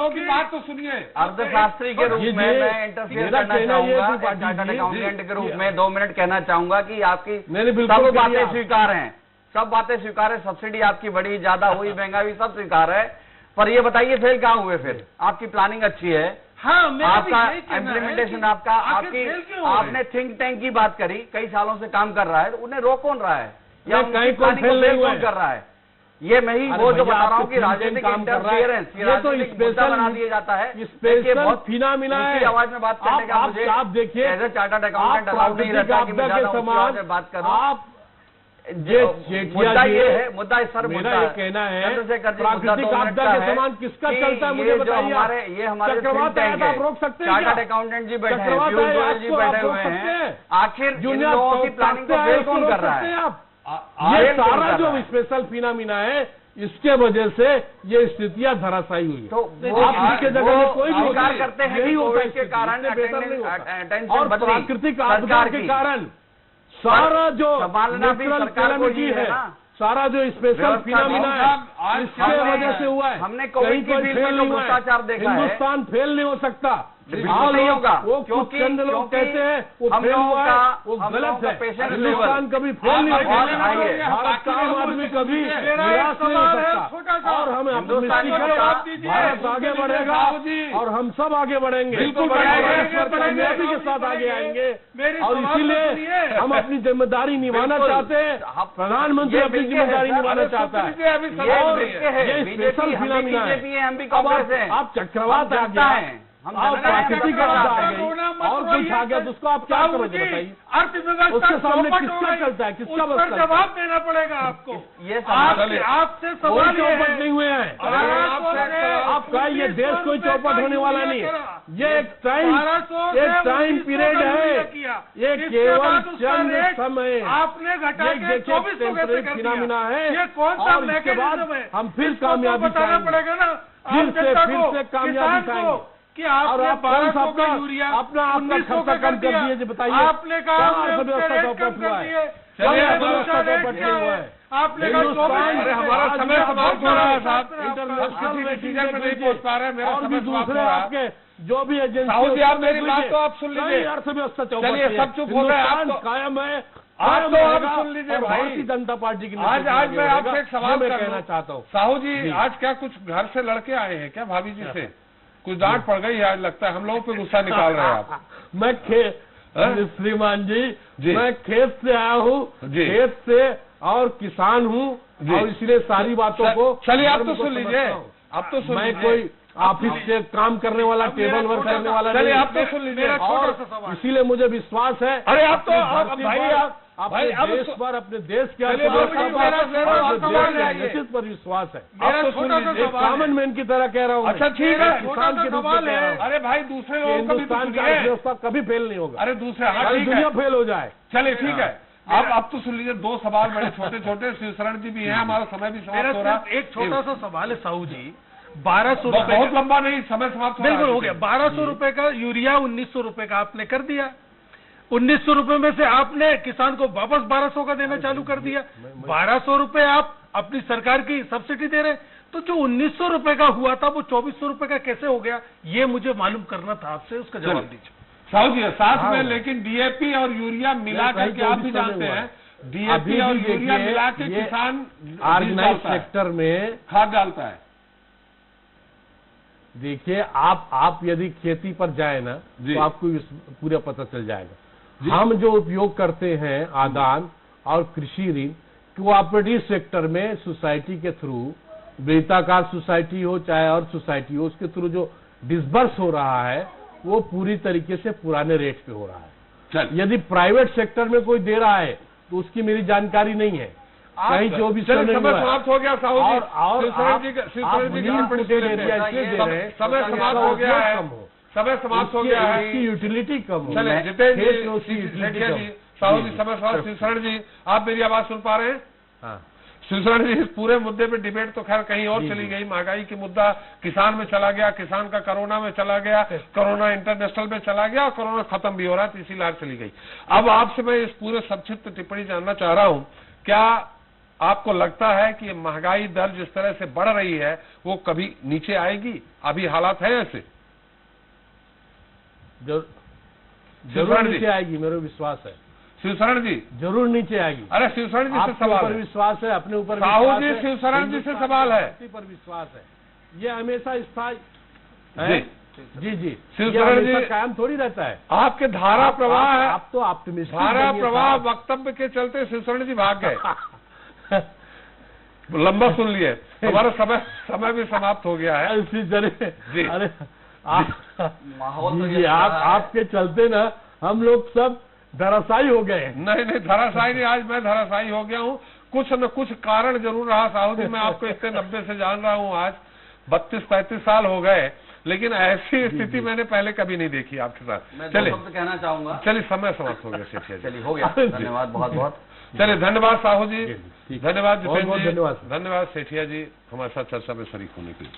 की बात तो सुनिए। अर्थशास्त्री के रूप में मैं इंटरफेयर करना चाहूंगा, चार्टर्ड अकाउंटेंट के रूप में 2 मिनट कहना चाहूंगा कि आपकी सब बातें स्वीकार हैं, सब बातें स्वीकार है, सब्सिडी आपकी बढ़ी, ज्यादा हुई, महंगाई सब स्वीकार है, पर ये बताइए फेल कहाँ हुए फिर? आपकी प्लानिंग अच्छी है, हाँ, आपका इम्प्लीमेंटेशन आपका, आपने थिंक टैंक की बात करी, कई सालों से काम कर रहा है, उन्हें रोक कौन रहा है, या कहीं कौन कौन कर रहा है? ये मैं ही वो जो बता रहा हूँ कि राजनीतिक इंटरफियरेंस, ये तो स्पेशल बना दिया जाता है, बहुत फिना मिला है। आवाज में बात करने का मुझे आप देखिए, as a chartered accountant allowed नहीं रहता कि मैं ज्यादा ऊंची बात करूं। आप मुद्दा ये है, मुद्दा सर, मेरा ये कहना है प्राकृतिक आपदा के समान किसका चलता है मुझे बताइए। ये हमारे चक्रवात आया था, आप रोक सकते हैं? चार्टर्ड अकाउंटेंट जी बैठे हैं, पीयूष गोयल जी बैठे हुए हैं, आखिर इन लोगों की प्लानिंग को फेल कौन कर रहा है? ये सारा जो स्पेशल फिनामिना है, इसके वजह से ये स्थितियां धराशायी हुई। तो आप इसके जगह में कोई स्वीकार करते हैं यही होता है, के कारण और प्राकृतिक आपदा के कारण सारा जो नेचुरल कैलेमिटी है, सारा जो स्पेशल फिनोमिना है, इसके वजह से हुआ है। हमने कोविड की फील्ड में भ्रष्टाचार देखा है, हिंदुस्तान फेल नहीं हो सकता, बिल्कुल नहीं होगा, वो क्योंकि लोग कहते हैं वो फेल हुआ है, वो गलत है। हिंदुस्तान कभी फेल नहीं होगा, भारत का आम आदमी कभी निराश नहीं हो सकता, और हम भारत आगे बढ़ेगा और हम सब आगे बढ़ेंगे, कामयाबी के साथ आगे आएंगे। और इसीलिए हम अपनी जिम्मेदारी निभाना चाहते हैं, प्रधानमंत्री अपनी जिम्मेदारी निभाना चाहता है। ये स्पेशल फिनोमिना है। आप चक्रवात आ गया, और प्राकृतिक आपदा आ गई, और कुछ आ गया, तो उसको आप क्या करोगे बताइए? अर्थव्यवस्था उसके सामने किसका चलता है, किसका बस पर जवाब देना पड़ेगा आपको। ये आपसे सवाल चौपट नहीं हुए हैं, आपका ये देश कोई चौपट होने वाला नहीं है। ये एक टाइम पीरियड है, ये केवल चंद समय आपने घटा के 24 फिनोमिना है, ये कौन सा और इसके बाद हम फिर इसको कामयाबी बताना पड़ेगा ना, फिर से कामयाबी पाएंगे। कि आपने 1200 का यूरिया अपना खर्चा कम कर दिए, बताइए आपने कहा अर्थव्यवस्था चौपट हुआ है, अर्थव्यवस्था चौपट नहीं हुआ है। आपने कहा हमारा समय समाप्त हो रहा है साहब, इंटरनेशनल रेटिंग नहीं पहुंच पा रहे हैं, और भी दूसरे आपके जो भी एजेंसी, आप मेरी बात तो आप सुन लीजिए। अर्थव्यवस्था चौपट, चलिए सब चुप हो गए, कायम है, आज तो अब सुन लीजिए भाई, भारतीय जनता पार्टी की आज मैं आपसे एक सवाल कहना चाहता हूँ। साहू जी, आज क्या कुछ घर से लड़के आए हैं क्या भाभी जी से? कुछ डांट पड़ गई आज, लगता है हम लोगों पे गुस्सा निकाल रहे हैं आप। मैं श्रीमान जी, मैं खेत से आया हूँ, खेत से, और किसान हूँ, और इसलिए सारी बातों को चलिए आप तो सुन लीजिए, अब तो सुन मैं लीजिए। कोई ऑफिस से काम करने वाला, टेबल वर्क करने वाला चलिए नहीं। आप तो सुन लीजिए, और इसीलिए मुझे विश्वास है। अरे आप तो भाई, अपने देश पर, अपने देश के अर्थव्यवस्था पर विश्वास है। एक कॉमन मैन की तरह कह रहा हूँ। अच्छा ठीक है, किसान के रूप में कह रहा हूँ। अरे भाई दूसरे लोगों को भी हिंदुस्तान की अर्थव्यवस्था कभी फेल नहीं होगा। अरे दूसरे, हाँ सारी ठीक दुनिया है, फेल हो जाए। चलिए ठीक है। अब तो सुन लीजिए, दो सवाल बड़े छोटे छोटे, शिवशरण जी भी हैं, हमारा समय भी समाप्त हो रहा है। एक छोटा सा सवाल है साहू जी, 1200 बहुत लंबा नहीं, समय समाप्त बिल्कुल हो गया। 1200 रुपए का यूरिया 1900 रुपए का आपने कर दिया। 1900 रुपए में से आपने किसान को वापस 1200 का देना चालू कर दिया। 1200 रुपए आप अपनी सरकार की सब्सिडी दे रहे, तो जो 1900 रुपए का हुआ था वो 2400 रुपए का कैसे हो गया, ये मुझे मालूम करना था आपसे, उसका जवाब दीजिए। साहू जी, साथ में लेकिन डीएपी और यूरिया मिला करके आप भी जानते हैं, डीएपी और यूरिया मिला के किसान ऑर्गेनाइज सेक्टर में खाद डालता है। देखिए, आप यदि खेती पर जाए ना, तो आपको पूरा पता चल जाएगा। हम जो उपयोग करते हैं आदान और कृषि ऋण, कोऑपरेटिव सेक्टर में सोसाइटी के थ्रू, वृत्ताकार सोसाइटी हो चाहे और सोसाइटी हो, उसके थ्रू जो डिसबर्स हो रहा है वो पूरी तरीके से पुराने रेट पे हो रहा है। यदि प्राइवेट सेक्टर में कोई दे रहा है तो उसकी मेरी जानकारी नहीं है। कहीं जो भी समय समाप्त हो गया साहू जी, और समय समाप्त हो गया है, समय समाप्त हो गया है, इसकी यूटिलिटी कम हो। चले जितेंद्र जी, साहू जी समय समाप्त। शिवशरण जी, आप मेरी आवाज सुन पा रहे हैं? हाँ। शिवशरण जी, इस पूरे मुद्दे पे डिबेट तो खैर कहीं और चली गई। महंगाई की मुद्दा किसान में चला गया, किसान का कोरोना में चला गया, कोरोना इंटरनेशनल में चला गया, और कोरोना खत्म भी हो रहा है, इसी लाख चली गई। अब आपसे मैं इस पूरे संक्षिप्त टिप्पणी जानना चाह रहा हूं, क्या आपको लगता है कि महंगाई दर जिस तरह से बढ़ रही है वो कभी नीचे आएगी? अभी हालात है ऐसे? जरूर नीचे आएगी, मेरा विश्वास है। शिवशरण जी, जरूर नीचे आएगी। अरे शिवशरण जी से सवाल है। विश्वास है, अपने ऊपर साहू जी, शिवशरण जी से सवाल है। पर विश्वास है, ये हमेशा स्थायी जी शिवशरण जी कायम थोड़ी रहता है। आपके धारा प्रवाह है, आप तो ऑप्टिमिस्ट, धारा प्रवाह वक्तव्य के चलते शिवशरण जी भाग गए। लंबा सुन लिए, हमारा समय भी समाप्त हो गया है। जी, अरे आपके चलते ना हम लोग सब धराशायी हो गए। नहीं धराशायी नहीं, आज मैं धराशायी हो गया हूँ। कुछ न कुछ कारण जरूर रहा साहू जी, मैं आपको 190 से जान रहा हूँ, आज 32-35 साल हो गए, लेकिन ऐसी स्थिति मैंने पहले कभी नहीं देखी आपके साथ। चलिए कहना चाहूंगा, चलिए समय समाप्त हो गया सेठिया जी। चलिए हो गया, धन्यवाद बहुत बहुत। चलिए धन्यवाद साहू जी, धन्यवाद जितेंद्र जी, धन्यवाद धन्यवाद सेठिया जी हमारे साथ चर्चा में शरीक होने के लिए।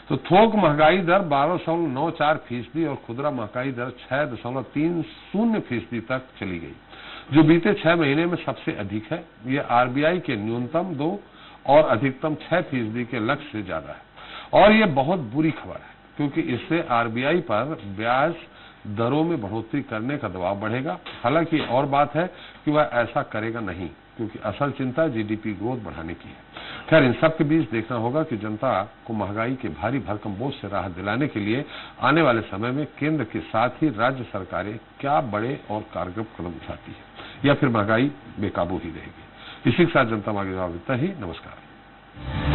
तो थोक महंगाई दर 12.94% और खुदरा महंगाई दर 6.30% तक चली गई, जो बीते 6 महीने में सबसे अधिक है। ये आरबीआई के न्यूनतम 2 और अधिकतम 6% के लक्ष्य से ज्यादा है, और ये बहुत बुरी खबर है, क्योंकि इससे आरबीआई पर ब्याज दरों में बढ़ोतरी करने का दबाव बढ़ेगा। हालांकि और बात है कि वह ऐसा करेगा नहीं, क्योंकि असल चिंता जीडीपी ग्रोथ बढ़ाने की है। खैर, इन सब के बीच देखना होगा कि जनता को महंगाई के भारी भरकम बोझ से राहत दिलाने के लिए आने वाले समय में केंद्र के साथ ही राज्य सरकारें क्या बड़े और कारगर कदम उठाती है, या फिर महंगाई बेकाबू ही रहेगी। इसी के साथ जनता मांगे जवाब देता ही। नमस्कार।